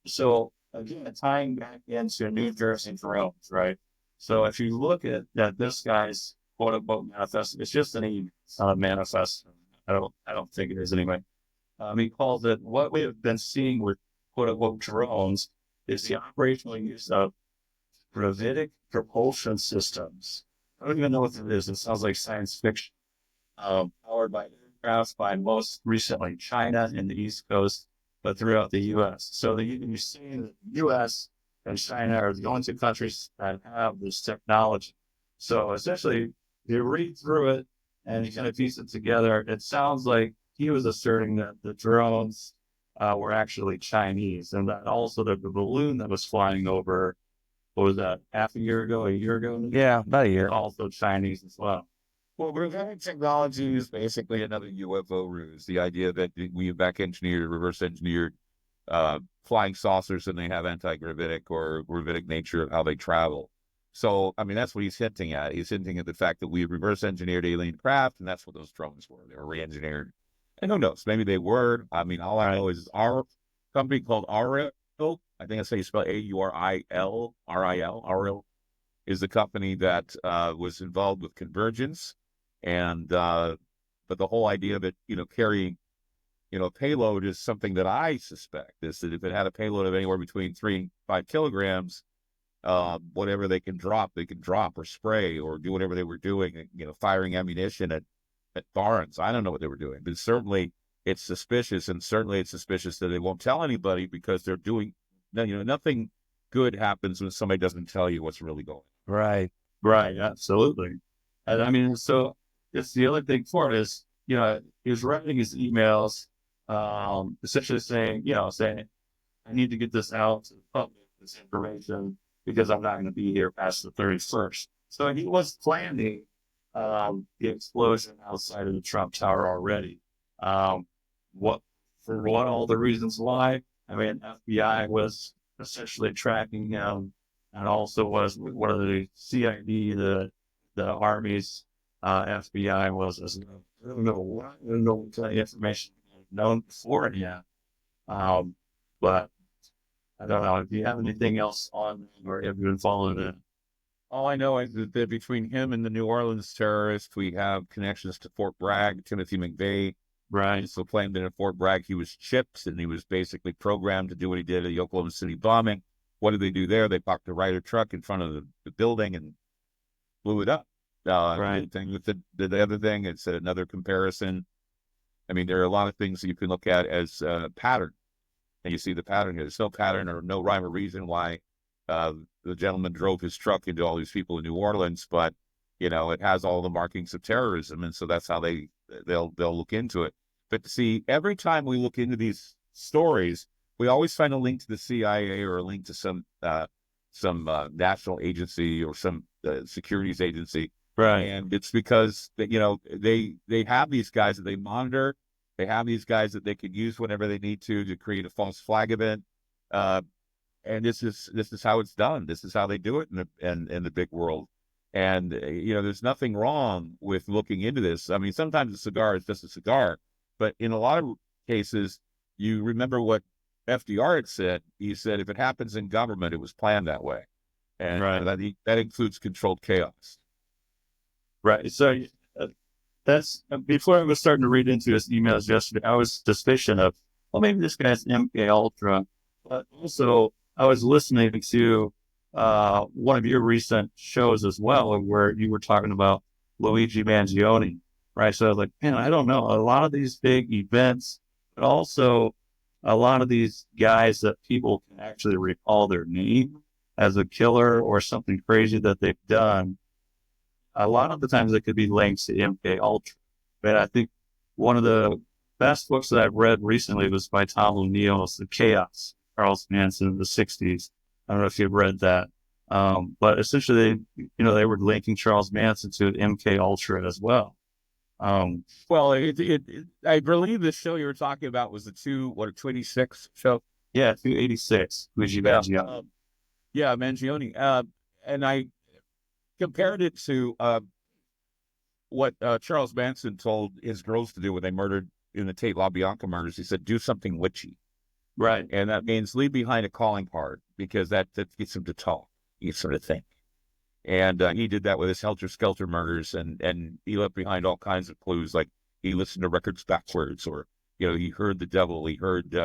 So again, tying back into New Jersey drones, right? So if you look at this guy's quote unquote manifesto, it's just an email. It's not a manifesto. I don't think it is anyway. He calls it what we have been seeing with quote unquote drones is the operational use of gravitic propulsion systems. I don't even know what it is. It sounds like science fiction. Powered by aircraft by most recently China and the East Coast, but throughout the U.S. So you see the U.S. and China are the only two countries that have this technology. So essentially, you read through it and you kind of piece it together. It sounds like he was asserting that the drones were actually Chinese, and that also the balloon that was flying over, what was that, a year ago? Yeah, about a year. Also Chinese as well. Well, gravitic technology is basically another UFO ruse. The idea that we reverse engineered flying saucers, and they have anti-gravitic or gravitic nature of how they travel. So, I mean, that's what he's hinting at. He's hinting at the fact that we reverse engineered alien craft, and that's what those drones were. They were re-engineered. And who knows? Maybe they were. I mean, all I know is our company called Auril, I think that's how you spell Auril. Auril is the company that was involved with convergence. And, but the whole idea of it, carrying, payload is something that I suspect is that if it had a payload of anywhere between 3 and 5 kilograms, whatever they can drop or spray or do whatever they were doing, firing ammunition at barns. I don't know what they were doing, but certainly it's suspicious, and certainly it's suspicious that they won't tell anybody because they're doing, nothing good happens when somebody doesn't tell you what's really going on. Right. Absolutely. And I mean, so it's the other thing for it is, he was writing his emails, essentially saying, I need to get this out to the public, this information, because I'm not going to be here past the 31st. So he was planning the explosion outside of the Trump Tower already. What all the reasons why? I mean, FBI was essentially tracking him and also was one of the CID, the Army's FBI was. I don't know what kind of information known before yet. But I don't know. Do you have anything else on, or have you been following it? All I know is that between him and the New Orleans terrorists, we have connections to Fort Bragg. Timothy McVeigh, Right. so claimed that at Fort Bragg he was chipped and he was basically programmed to do what he did at the Oklahoma City bombing. What did they do there? They parked a Ryder truck in front of the building and blew it up. Right. The thing with the other thing, it's another comparison. I mean, there are a lot of things that you can look at as pattern, and you see the pattern here. There's no pattern or no rhyme or reason why the gentleman drove his truck into all these people in New Orleans, but it has all the markings of terrorism, and so that's how they'll look into it. But see, every time we look into these stories, we always find a link to the CIA or a link to some national agency or some securities agency. Right. And it's because that they have these guys that they monitor. They have these guys that they can use whenever they need to create a false flag event. And this is how it's done. This is how they do it in the big world. And there's nothing wrong with looking into this. I mean, sometimes a cigar is just a cigar, but in a lot of cases, you remember what FDR had said. He said, if it happens in government, it was planned that way, and Right. that includes controlled chaos. Right. So that's before I was starting to read into his emails yesterday, I was suspicious of, well, maybe this guy's MK Ultra, but also I was listening to one of your recent shows as well, where you were talking about Luigi Mangione, right? So I was like, man, I don't know. A lot of these big events, but also a lot of these guys that people can actually recall their name as a killer or something crazy that they've done. A lot of the times it could be linked to MK Ultra. But I think one of the best books that I've read recently was by Tom O'Neill. It's The Chaos, Charles Manson in the 60s. I don't know if you've read that. But essentially, they were linking Charles Manson to MK Ultra as well. Well, I believe the show you were talking about was the 286 show. Yeah, 286, Luigi Mangione. Yeah, Mangione. And I compared it to what Charles Manson told his girls to do when they murdered in the Tate LaBianca murders. He said, do something witchy. Right. And that means leave behind a calling card, because that gets him to talk, you sort of think. And he did that with his Helter Skelter murders, and he left behind all kinds of clues, like he listened to records backwards, or, he heard the devil, he heard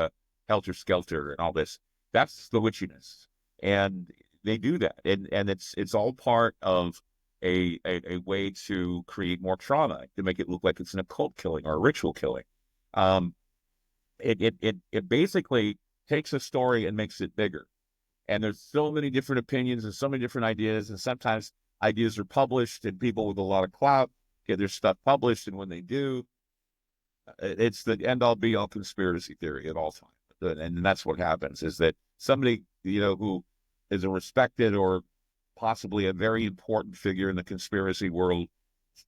Helter Skelter and all this. That's the witchiness. And they do that. And it's all part of a way to create more trauma, to make it look like it's an occult killing or a ritual killing. It basically takes a story and makes it bigger. And there's so many different opinions and so many different ideas. And sometimes ideas are published and people with a lot of clout get their stuff published. And when they do, it's the end all be all conspiracy theory at all times. And that's what happens, is that somebody, who is a respected or possibly a very important figure in the conspiracy world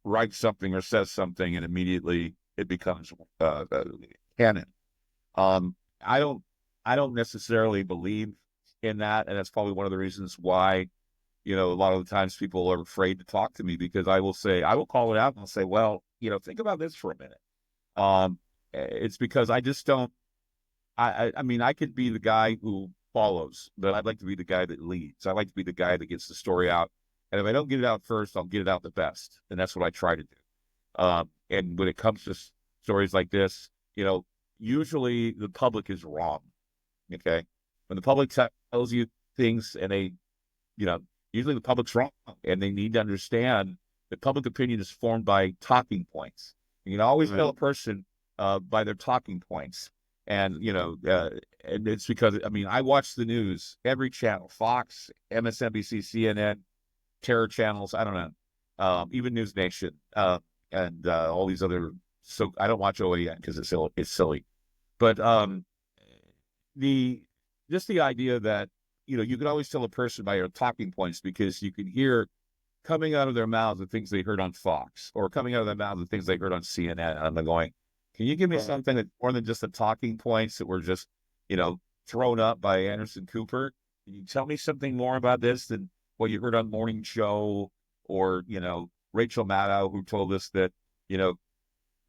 writes something or says something, and immediately it becomes canon. I don't necessarily believe in that, and that's probably one of the reasons why, a lot of the times people are afraid to talk to me, because I will call it out and I'll say, well, think about this for a minute. It's because I just don't. I mean, I could be the guy who follows, but I'd like to be the guy that leads. I like to be the guy that gets the story out, and if I don't get it out first, I'll get it out the best, and that's what I try to do. And when it comes to stories like this, usually the public is wrong. Okay, when the public tells you things, and usually the public's wrong, and they need to understand that public opinion is formed by talking points. You can always tell a person by their talking points. And, and it's because, I watch the news, every channel, Fox, MSNBC, CNN, terror channels, I don't know, even News Nation, and all these other, so I don't watch OAN because it's silly. But just the idea that, you can always tell a person by their talking points, because you can hear coming out of their mouths the things they heard on Fox, or coming out of their mouths the things they heard on CNN, and they're going, can you give me something that's more than just the talking points that were just, thrown up by Anderson Cooper? Can you tell me something more about this than what you heard on morning show or, Rachel Maddow, who told us that, the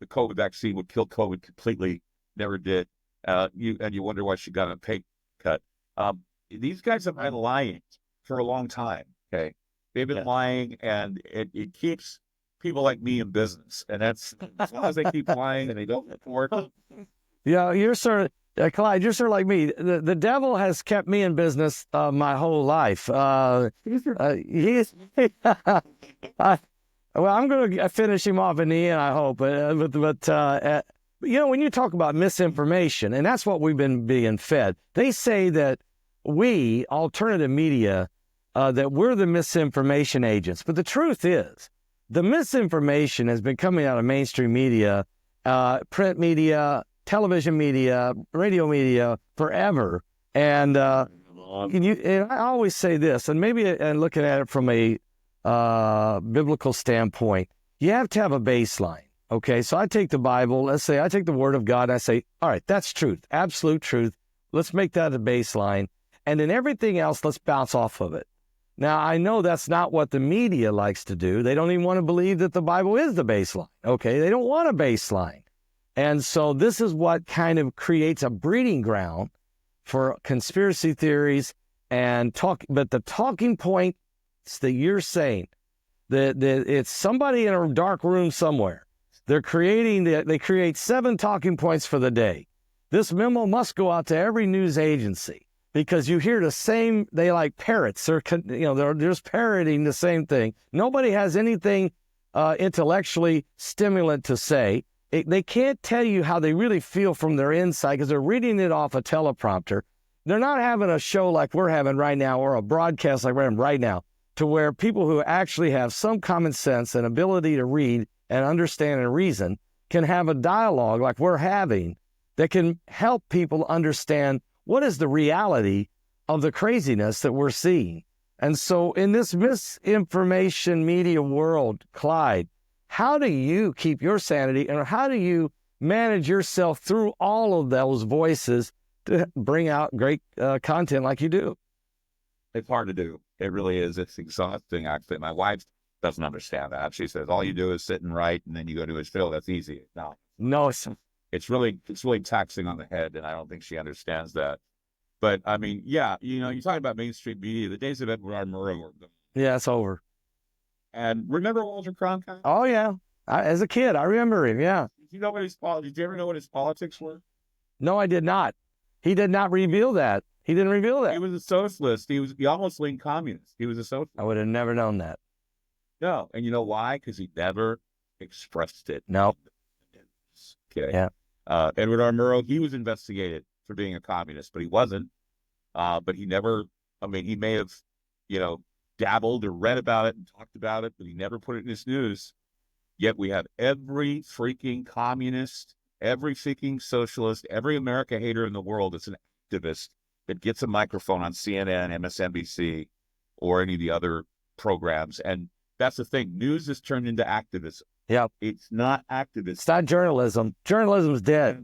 COVID vaccine would kill COVID completely, never did. You wonder why she got a pay cut. These guys have been lying for a long time. Okay. They've been lying, and it keeps people like me in business. And that's as long as they keep lying and they don't report. Yeah, you're sort of, Clyde, you're sort of like me. The devil has kept me in business my whole life. Well, I'm going to finish him off in the end, I hope. When you talk about misinformation, and that's what we've been being fed, they say that we, alternative media, that we're the misinformation agents. But the truth is, the misinformation has been coming out of mainstream media, print media, television media, radio media forever. And I always say this, and maybe looking at it from a biblical standpoint, you have to have a baseline. Okay, so I take the Bible, let's say I take the Word of God, and I say, all right, that's truth, absolute truth. Let's make that a baseline. And then everything else, let's bounce off of it. Now, I know that's not what the media likes to do. They don't even want to believe that the Bible is the baseline. Okay, they don't want a baseline. And so this is what kind of creates a breeding ground for conspiracy theories and talk. But the talking points that you're saying, that it's somebody in a dark room somewhere. They create 7 talking points for the day. This memo must go out to every news agency because you hear the same, they like parrots. They're just parroting the same thing. Nobody has anything intellectually stimulant to say. They can't tell you how they really feel from their inside because they're reading it off a teleprompter. They're not having a show like we're having right now or a broadcast like we're having right now to where people who actually have some common sense and ability to read and understand and reason can have a dialogue like we're having that can help people understand what is the reality of the craziness that we're seeing. And so in this misinformation media world, Clyde, how do you keep your sanity and how do you manage yourself through all of those voices to bring out great content like you do? It's hard to do. It really is. It's exhausting. Actually, my wife doesn't understand that. She says, all you do is sit and write, and then you go to a show. That's easy. No, it's really taxing on the head, and I don't think she understands that. But I mean, yeah, you're talking about mainstream media. The days of Edward R. Murrow are gone. Yeah, it's over. And remember Walter Cronkite? Oh yeah, as a kid, I remember him. Yeah. Did you ever know what his politics were? No, I did not. He did not reveal that. He didn't reveal that. He was a socialist. He almost leaned communist. He was a socialist. I would have never known that. No, and you know why? Because he never expressed it. No. Okay. Yeah. Edward R. Murrow, he was investigated for being a communist, but he wasn't. But he never. I mean, he may have, dabbled or read about it and talked about it, but he never put it in his news. Yet we have every freaking communist, every freaking socialist, every America hater in the world that's an activist that gets a microphone on CNN, MSNBC, or any of the other programs. And that's the thing. News is turned into activism. Yeah. It's not activism. It's not journalism. Journalism's dead.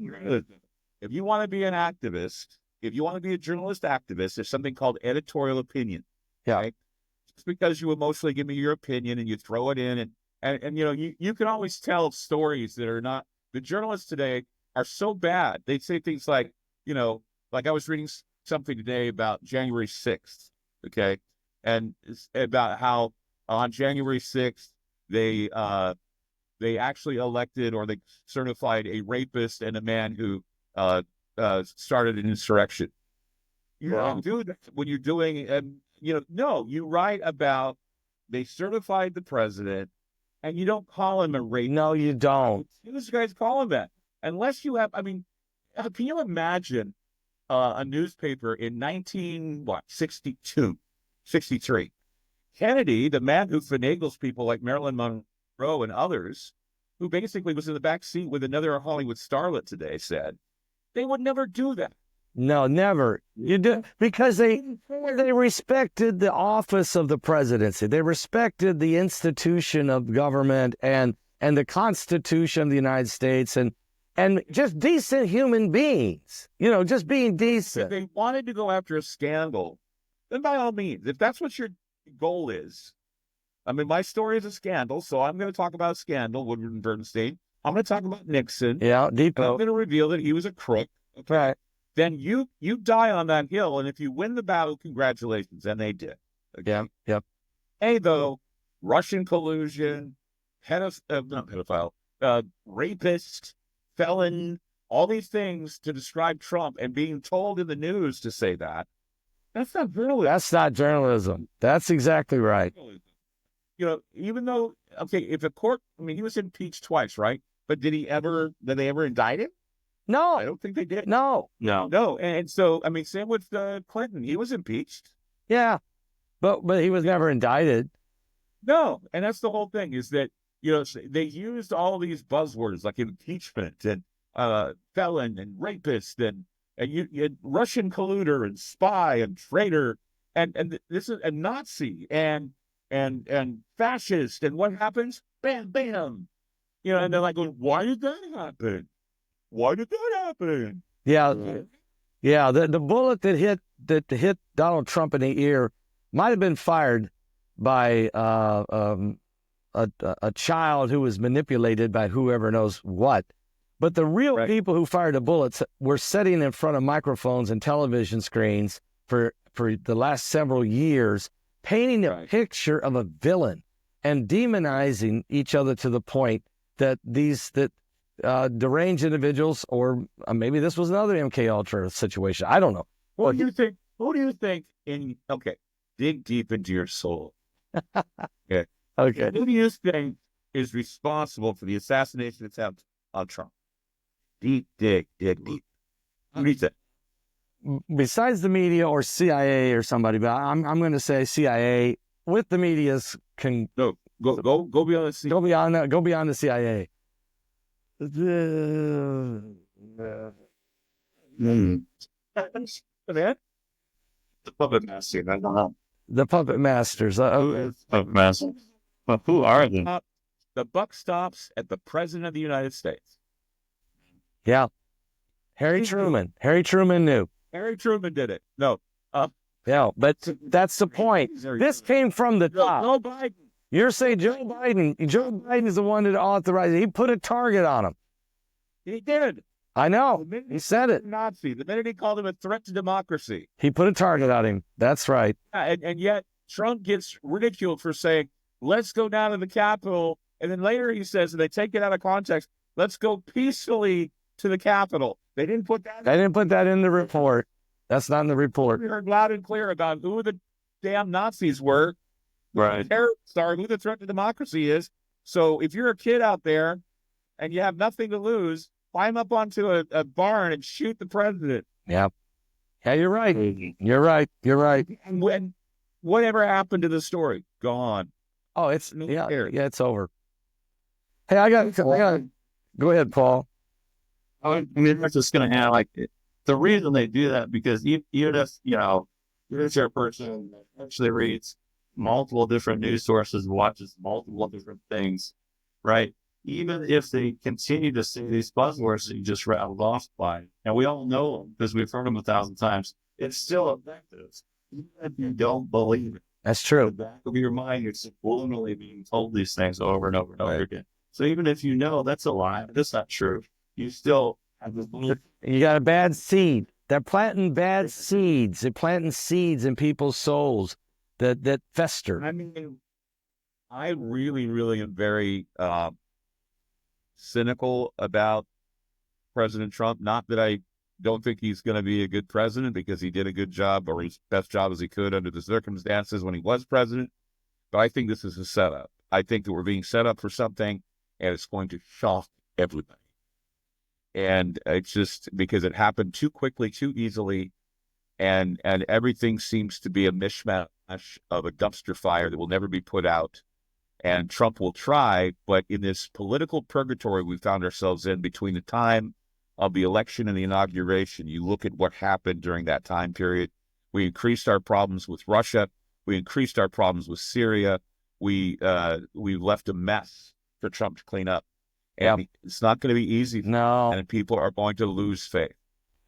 If you want to be an activist, if you want to be a journalist activist, there's something called editorial opinion. Yeah. Right? Just because you emotionally give me your opinion and you throw it in and you can always tell stories that are not, the journalists today are so bad. They say things like, like I was reading something today about January 6th. Okay. And it's about how on January 6th, they actually elected or they certified a rapist and a man who started an insurrection. You don't do that when you're doing, no, you write about they certified the president and you don't call him a rapist. No, you don't. These guys call him that. Unless you have, can you imagine a newspaper in 63? Kennedy, the man who finagles people like Marilyn Monroe and others, who basically was in the back seat with another Hollywood starlet today, said they would never do that. No, never. You do because they respected the office of the presidency. They respected the institution of government and the Constitution of the United States and just decent human beings. Just being decent. If they wanted to go after a scandal then by all means, if that's what your goal is. I mean, my story is a scandal, so I'm going to talk about a scandal, Woodward and Bernstein. I'm going to talk about Nixon. Yeah, I'm Depot. going to reveal that he was a crook. Okay. Right. Then you die on that hill, and if you win the battle, congratulations. And they did. Okay? Yeah. Yep. Hey, though, Russian collusion, not pedophile, rapist, felon, all these things to describe Trump, and being told in the news to say that, that's not journalism. That's not journalism. That's exactly right. You know, even though, okay, if a court, I mean, he was impeached twice, right? But did they ever indict him? I No. don't think they did. No. No. And so, I mean, same with Clinton. He was impeached. Yeah. But he was never indicted. No. And that's the whole thing, is that, you know, they used all these buzzwords like impeachment and felon and rapist and you had Russian colluder and spy and traitor and this is a Nazi and fascist. And what happens? Bam, bam. You know, and they're like, why did that happen? Why did that happen? Yeah. Yeah. The bullet that hit Donald Trump in the ear might have been fired by a child who was manipulated by whoever knows what. But the real people who fired the bullets were sitting in front of microphones and television screens for the last several years, painting a picture of a villain and demonizing each other to the point that deranged individuals, or maybe this was another MK Ultra situation. I don't know. What do you think? Who do you think dig deep into your soul. Okay. Who do you think is responsible for the assassination attempt on Trump? Dig deep. Who do you think? Besides the media or CIA or somebody, but I'm going to say CIA with the media's No, go beyond the CIA. Go beyond the CIA. The puppet master. I don't know. The puppet masters. Puppet masters. Well, who are they? The buck stops at the President of the United States. Yeah. Harry Truman. Harry Truman knew. Harry Truman did it. No. Yeah, but that's the point. This came from the top. Joe Biden. You're saying Joe Biden. Joe Biden is the one that authorized it. He put a target on him. He did. I know. He said it. Nazi. The minute he called him a threat to democracy. He put a target on him. That's right. And yet Trump gets ridiculed for saying, let's go down to the Capitol. And then later he says, and they take it out of context, let's go peacefully to the Capitol. They didn't put that. They didn't put that in the report. That's not in the report. We heard loud and clear about who the damn Nazis were. Right. Who the threat to democracy is. So if you're a kid out there and you have nothing to lose, climb up onto a barn and shoot the president. Yeah. Yeah, you're right. You're right. You're right. And when whatever happened to the story? Gone. Oh, it's it's over. Hey, I got go ahead, Paul. I mean, that's just going to have the reason they do that, because even if, you're a chairperson that actually reads multiple different news sources, watches multiple different things, right? Even if they continue to say these buzzwords that you just rattled off by, and we all know them because we've heard them 1,000 times, it's still effective. Even if you don't believe it. That's true. In the back of your mind, you're subliminally being told these things over and over and over again. So even if you know that's a lie, that's not true, you still have this belief. You got a bad seed. They're planting bad seeds. They're planting seeds in people's souls that fester. I mean, I really, really am very cynical about President Trump. Not that I don't think he's going to be a good president, because he did a good job, or his best job as he could under the circumstances when he was president. But I think this is a setup. I think that we're being set up for something, and it's going to shock everybody. And it's just because it happened too quickly, too easily, and everything seems to be a mishmash of a dumpster fire that will never be put out. And Trump will try, but in this political purgatory we found ourselves in between the time of the election and the inauguration, you look at what happened during that time period. We increased our problems with Russia. We increased our problems with Syria. We left a mess for Trump to clean up. And it's not going to be easy. No. And people are going to lose faith.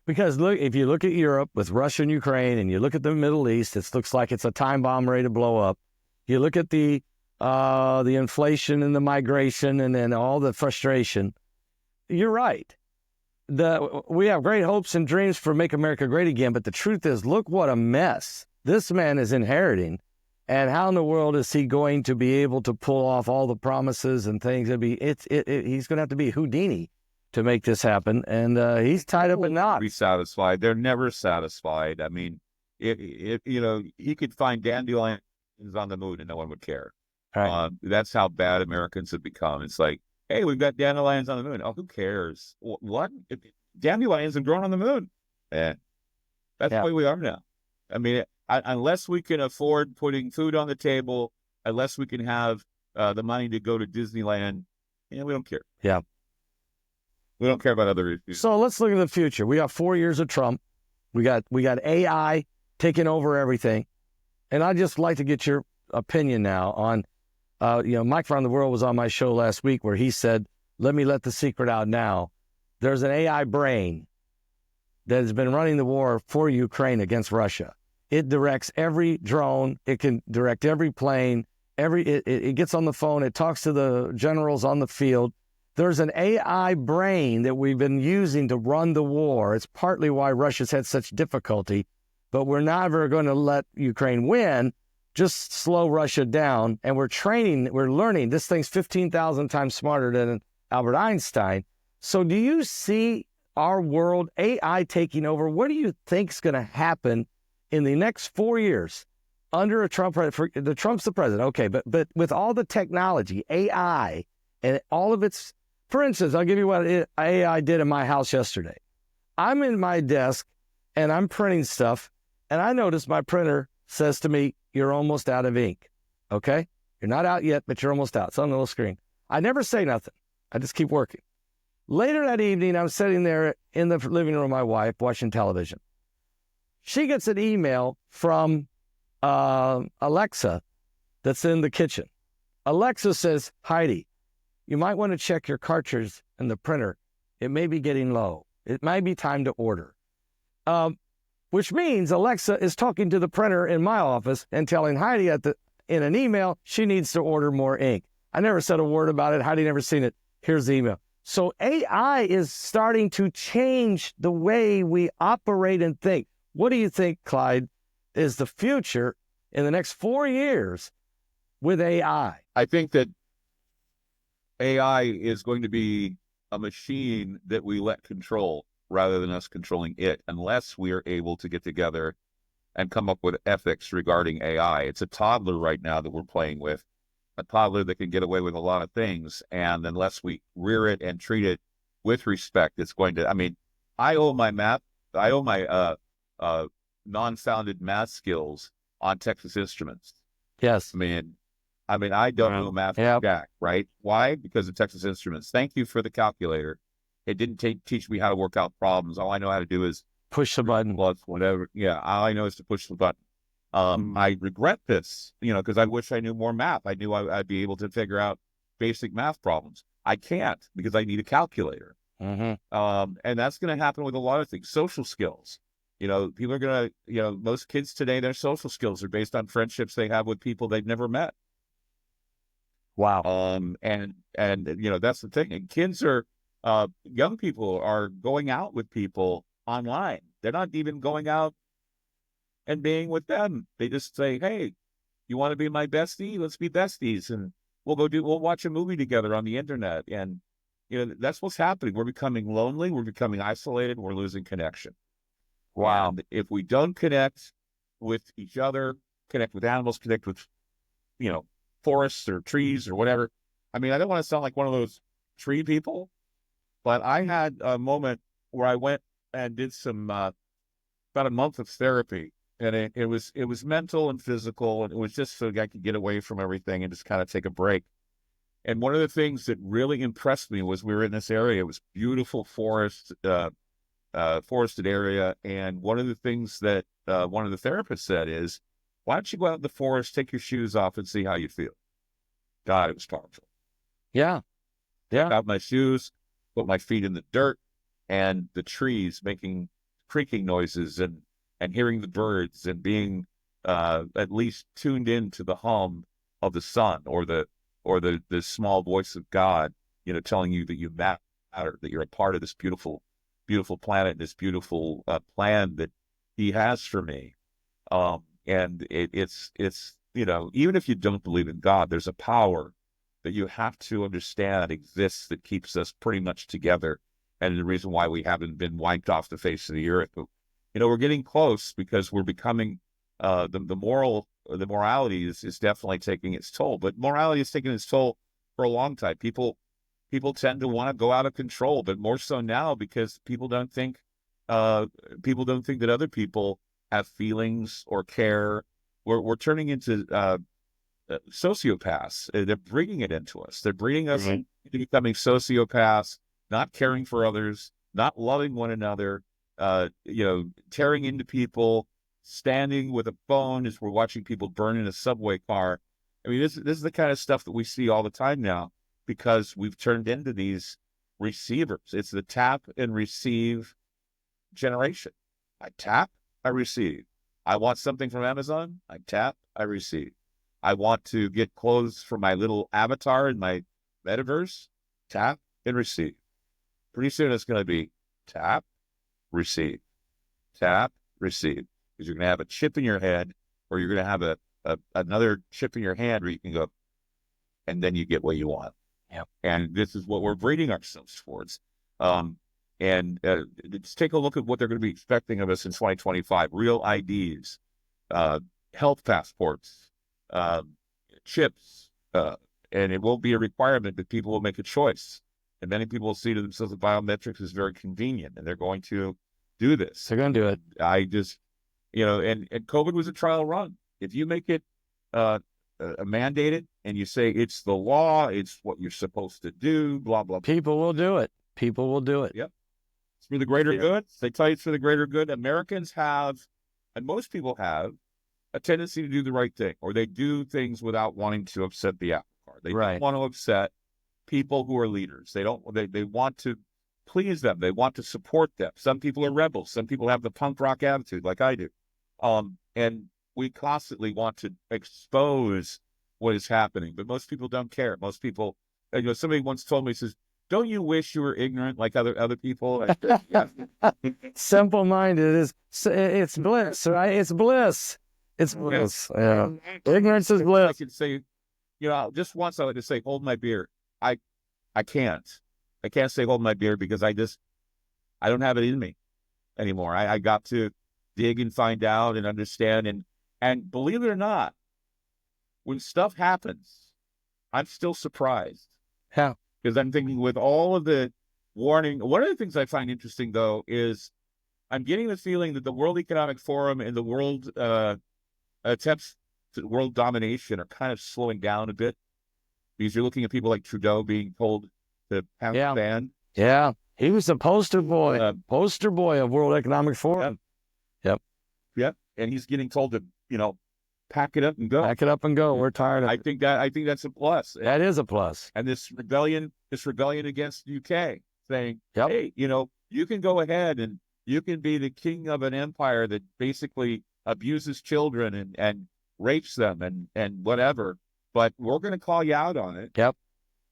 Because look, if you look at Europe with Russia and Ukraine, and you look at the Middle East, it looks like it's a time bomb ready to blow up. You look at the inflation and the migration and then all the frustration. You're right. We have great hopes and dreams for Make America Great Again, but the truth is, look what a mess this man is inheriting. And how in the world is he going to be able to pull off all the promises and things? He's going to have to be Houdini to make this happen, and he's tied up in knots. Be satisfied. They're never satisfied. I mean, he could find dandelions on the moon and no one would care. Right. That's how bad Americans have become. It's like, hey, we've got dandelions on the moon. Oh, who cares? What? Dandelions have grown on the moon. That's the way we are now. I mean, unless we can afford putting food on the table, unless we can have the money to go to Disneyland, we don't care. Yeah. We don't care about other issues. So let's look at the future. We got 4 years of Trump. We got AI taking over everything. And I'd just like to get your opinion now on, Mike from the World was on my show last week where he said, let the secret out now. There's an AI brain that has been running the war for Ukraine against Russia. It directs every drone. It can direct every plane. It gets on the phone. It talks to the generals on the field. There's an AI brain that we've been using to run the war. It's partly why Russia's had such difficulty, but we're never going to let Ukraine win, just slow Russia down. And we're learning. This thing's 15,000 times smarter than Albert Einstein. So do you see our world, AI taking over? What do you think is going to happen in the next 4 years under a Trump? Trump's the president, okay, but with all the technology, AI, and all of its, for instance, I'll give you what AI did in my house yesterday. I'm in my desk and I'm printing stuff, and I notice my printer says to me, you're almost out of ink, okay? You're not out yet, but you're almost out. It's on the little screen. I never say nothing. I just keep working. Later that evening, I'm sitting there in the living room with my wife watching television. She gets an email from Alexa that's in the kitchen. Alexa says, Heidi, you might want to check your cartridge in the printer. It may be getting low. It might be time to order. Which means Alexa is talking to the printer in my office and telling Heidi in an email she needs to order more ink. I never said a word about it. Heidi never seen it. Here's the email. So AI is starting to change the way we operate and think. What do you think, Clyde, is the future in the next 4 years with AI? I think that AI is going to be a machine that we let control rather than us controlling it, unless we are able to get together and come up with ethics regarding AI. It's a toddler right now that we're playing with, a toddler that can get away with a lot of things. And unless we rear it and treat it with respect, it's going to, I owe my non-founded math skills on Texas Instruments. Yes. I don't know math jack, right? Why? Because of Texas Instruments. Thank you for the calculator. It didn't teach me how to work out problems. All I know how to do is push the button. Whatever. Yeah, all I know is to push the button. I regret this, because I wish I knew more math. I knew I'd be able to figure out basic math problems. I can't because I need a calculator. Mm-hmm. And that's going to happen with a lot of things. Social skills. People are going to, most kids today, their social skills are based on friendships they have with people they've never met. Wow. And that's the thing. And kids are, young people are going out with people online. They're not even going out and being with them. They just say, hey, you want to be my bestie? Let's be besties. And we'll watch a movie together on the internet. And, that's what's happening. We're becoming lonely. We're becoming isolated. We're losing connection. Wow. And if we don't connect with each other, connect with animals, connect with, forests or trees or whatever. I don't want to sound like one of those tree people, but I had a moment where I went and did some, about a month of therapy. And it was mental and physical. And it was just so I could get away from everything and just kind of take a break. And one of the things that really impressed me was we were in this area. It was beautiful forested area. And one of the things that one of the therapists said is, why don't you go out in the forest, take your shoes off and see how you feel? God, it was powerful. Yeah. Yeah. Took out my shoes, put my feet in the dirt and the trees making creaking noises and hearing the birds and being at least tuned in to the hum of the sun or the small voice of God, telling you that you matter, that you're a part of this beautiful, beautiful planet, this beautiful plan that He has for me. And it's even if you don't believe in God, there's a power that you have to understand exists that keeps us pretty much together, and the reason why we haven't been wiped off the face of the earth. But, we're getting close because we're becoming the morality is definitely taking its toll. But morality is taking its toll for a long time. People tend to want to go out of control, but more so now because people don't think that other people have feelings or care. We're turning into sociopaths. They're bringing it into us. They're bringing us into becoming sociopaths, not caring for others, not loving one another, tearing into people, standing with a phone as we're watching people burn in a subway car. I mean, this is the kind of stuff that we see all the time now because we've turned into these receivers. It's the tap and receive generation. I tap, I receive. I want something from Amazon. I tap, I receive. I want to get clothes for my little avatar in my metaverse. Tap and receive. Pretty soon it's going to be tap, receive, tap, receive. Because you're going to have a chip in your head, or you're going to have another chip in your hand where you can go, and then you get what you want. Yep. And this is what we're breeding ourselves towards. Let's take a look at what they're going to be expecting of us in 2025. Real IDs, health passports, chips, and it won't be a requirement, but people will make a choice. And many people will see to themselves that biometrics is very convenient, and they're going to do this. They're going to do it. I just, and COVID was a trial run. If you make it mandated and you say it's the law, it's what you're supposed to do, blah, blah, blah. People will do it. People will do it. Yep. It's for the greater good. They tell you it's for the greater good. Americans have, and most people have, a tendency to do the right thing, or they do things without wanting to upset the apple cart. They don't want to upset people who are leaders. They want to please them. They want to support them. Some people are rebels. Some people have the punk rock attitude like I do. And we constantly want to expose what is happening, but most people don't care. Most people, somebody once told me, says, "Don't you wish you were ignorant like other people?" Yeah. Simple-minded it's bliss, right? It's bliss. It's bliss. Yeah. Ignorance is bliss. I could say, just once I would just say, "Hold my beer." I can't say hold my beer because I don't have it in me anymore. I got to dig and find out and understand. And believe it or not, when stuff happens, I'm still surprised. How? Because I'm thinking with all of the warning, one of the things I find interesting though is I'm getting the feeling that the World Economic Forum and the world attempts to world domination are kind of slowing down a bit. Because you're looking at people like Trudeau being told to pound the ban. Yeah, he was the poster boy of World Economic Forum. Yep. And he's getting told to, pack it up and go. Pack it up and go. We're tired of it. I think that's a plus. That is a plus. And this rebellion against the UK saying, hey, you can go ahead and you can be the king of an empire that basically abuses children and rapes them and whatever. But we're going to call you out on it. Yep.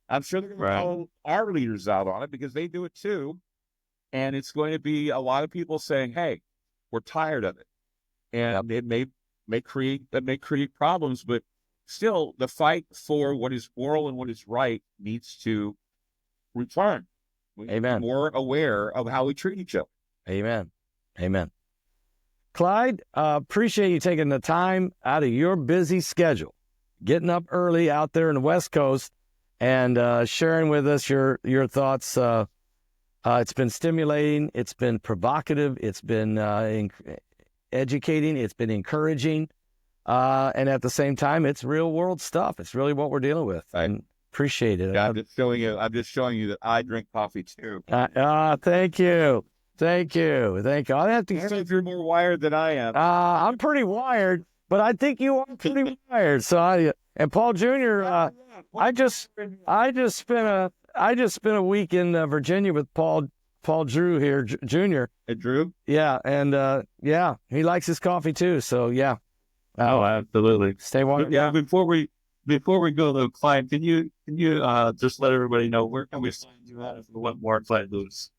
I'm sure they're going to call our leaders out on it because they do it too. And it's going to be a lot of people saying, hey, we're tired of it. And it may create problems, but still the fight for what is moral and what is right needs to return. We need to be more aware of how we treat each other. Amen. Clyde, appreciate you taking the time out of your busy schedule, getting up early out there in the West Coast and sharing with us your thoughts. It's been stimulating. It's been provocative. It's been educating. It's been encouraging. And at the same time, it's real world stuff. It's really what we're dealing with. I appreciate it. Yeah, I'm just showing you that I drink coffee too. Thank you. I have to see if you're more wired than I am. I'm pretty wired, but I think you are pretty wired. So and Paul Jr. I just spent a week in Virginia with Paul Paul Drew here, Jr. Hey, Drew? Yeah, and yeah, he likes his coffee too. So yeah. Oh, absolutely. Stay warm. Yeah. Before we go though, Clyde, can you just let everybody know where can we find you at if we want more Clyde Lewis?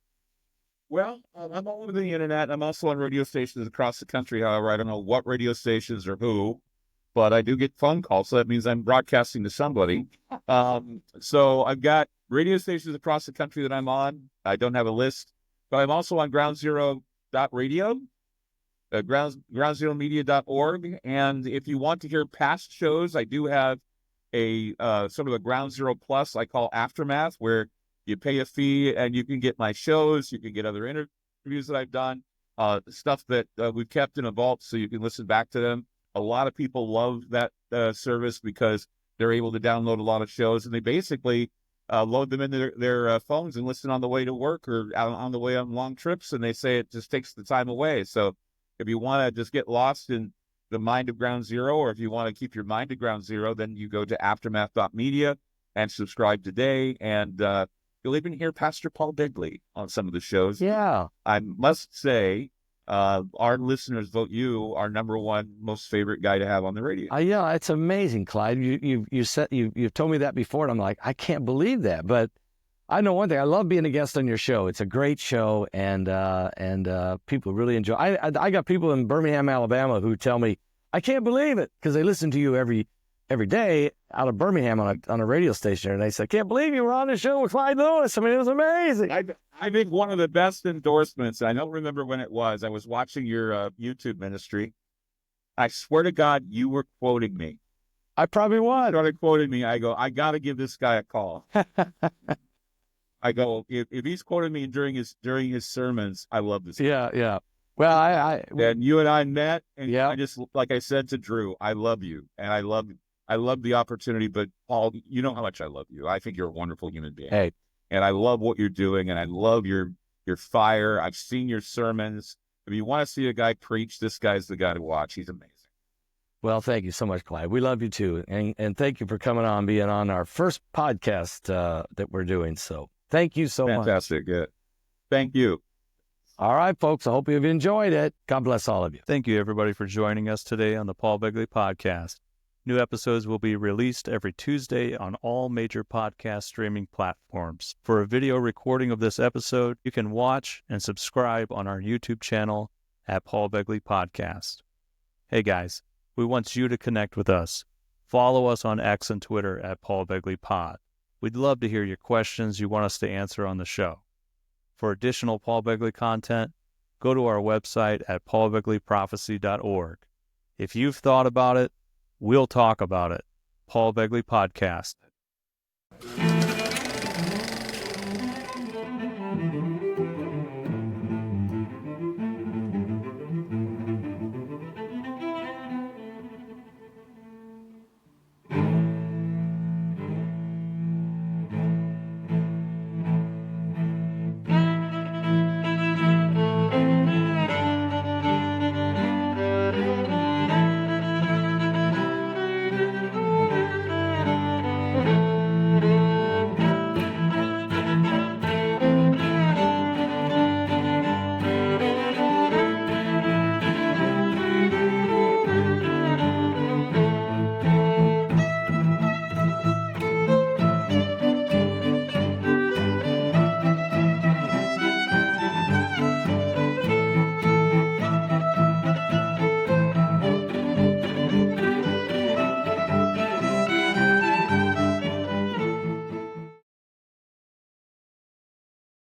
Well, I'm all over the internet. I'm also on radio stations across the country. However, I don't know what radio stations or who, but I do get phone calls. So that means I'm broadcasting to somebody. So I've got radio stations across the country that I'm on. I don't have a list, but I'm also on groundzero.radio, groundzeromedia.org. And if you want to hear past shows, I do have a sort of a Ground Zero Plus I call Aftermath, where you pay a fee and you can get my shows, you can get other interviews that I've done, stuff that we've kept in a vault so you can listen back to them. A lot of people love that service because they're able to download a lot of shows, and they basically load them into their phones and listen on the way to work or on the way on long trips, and they say it just takes the time away. So if you want to just get lost in the mind of Ground Zero, or if you want to keep your mind at Ground Zero, then you go to aftermath.media and subscribe today. And you'll even hear Pastor Paul Begley on some of the shows. Yeah. I must say, our listeners vote you our number one most favorite guy to have on the radio. Yeah, it's amazing, Clyde. You've told me that before, and I'm like, I can't believe that. But I know one thing: I love being a guest on your show. It's a great show, and people really enjoy. I got people in Birmingham, Alabama, who tell me I can't believe it because they listen to you every day out of Birmingham on a radio station, and they say, "Can't believe you were on the show with Clyde Lewis." I mean, it was amazing. I think one of the best endorsements, I don't remember when it was, I was watching your YouTube ministry. I swear to God, you were quoting me. I probably was. Started quoting me. I go, I got to give this guy a call. I go, if he's quoting me during his sermons, I love this guy. Yeah. Well, and you and I met, and yeah. I just, like I said to Drew, I love you, and I love the opportunity. But Paul, you know how much I love you. I think you're a wonderful human being. Hey. And I love what you're doing, and I love your fire. I've seen your sermons. If you want to see a guy preach, this guy's the guy to watch. He's amazing. Well, thank you so much, Clyde. We love you too, and thank you for coming on, being on our first podcast that we're doing. So thank you so much. Fantastic. Good. Thank you. All right, folks. I hope you've enjoyed it. God bless all of you. Thank you, everybody, for joining us today on the Paul Begley Podcast. New episodes will be released every Tuesday on all major podcast streaming platforms. For a video recording of this episode, you can watch and subscribe on our YouTube channel at Paul Begley Podcast. Hey guys, we want you to connect with us. Follow us on X and Twitter at Paul Begley Pod. We'd love to hear your questions you want us to answer on the show. For additional Paul Begley content, go to our website at paulbegleyprophecy.org. If you've thought about it, we'll talk about it. Paul Begley Podcast.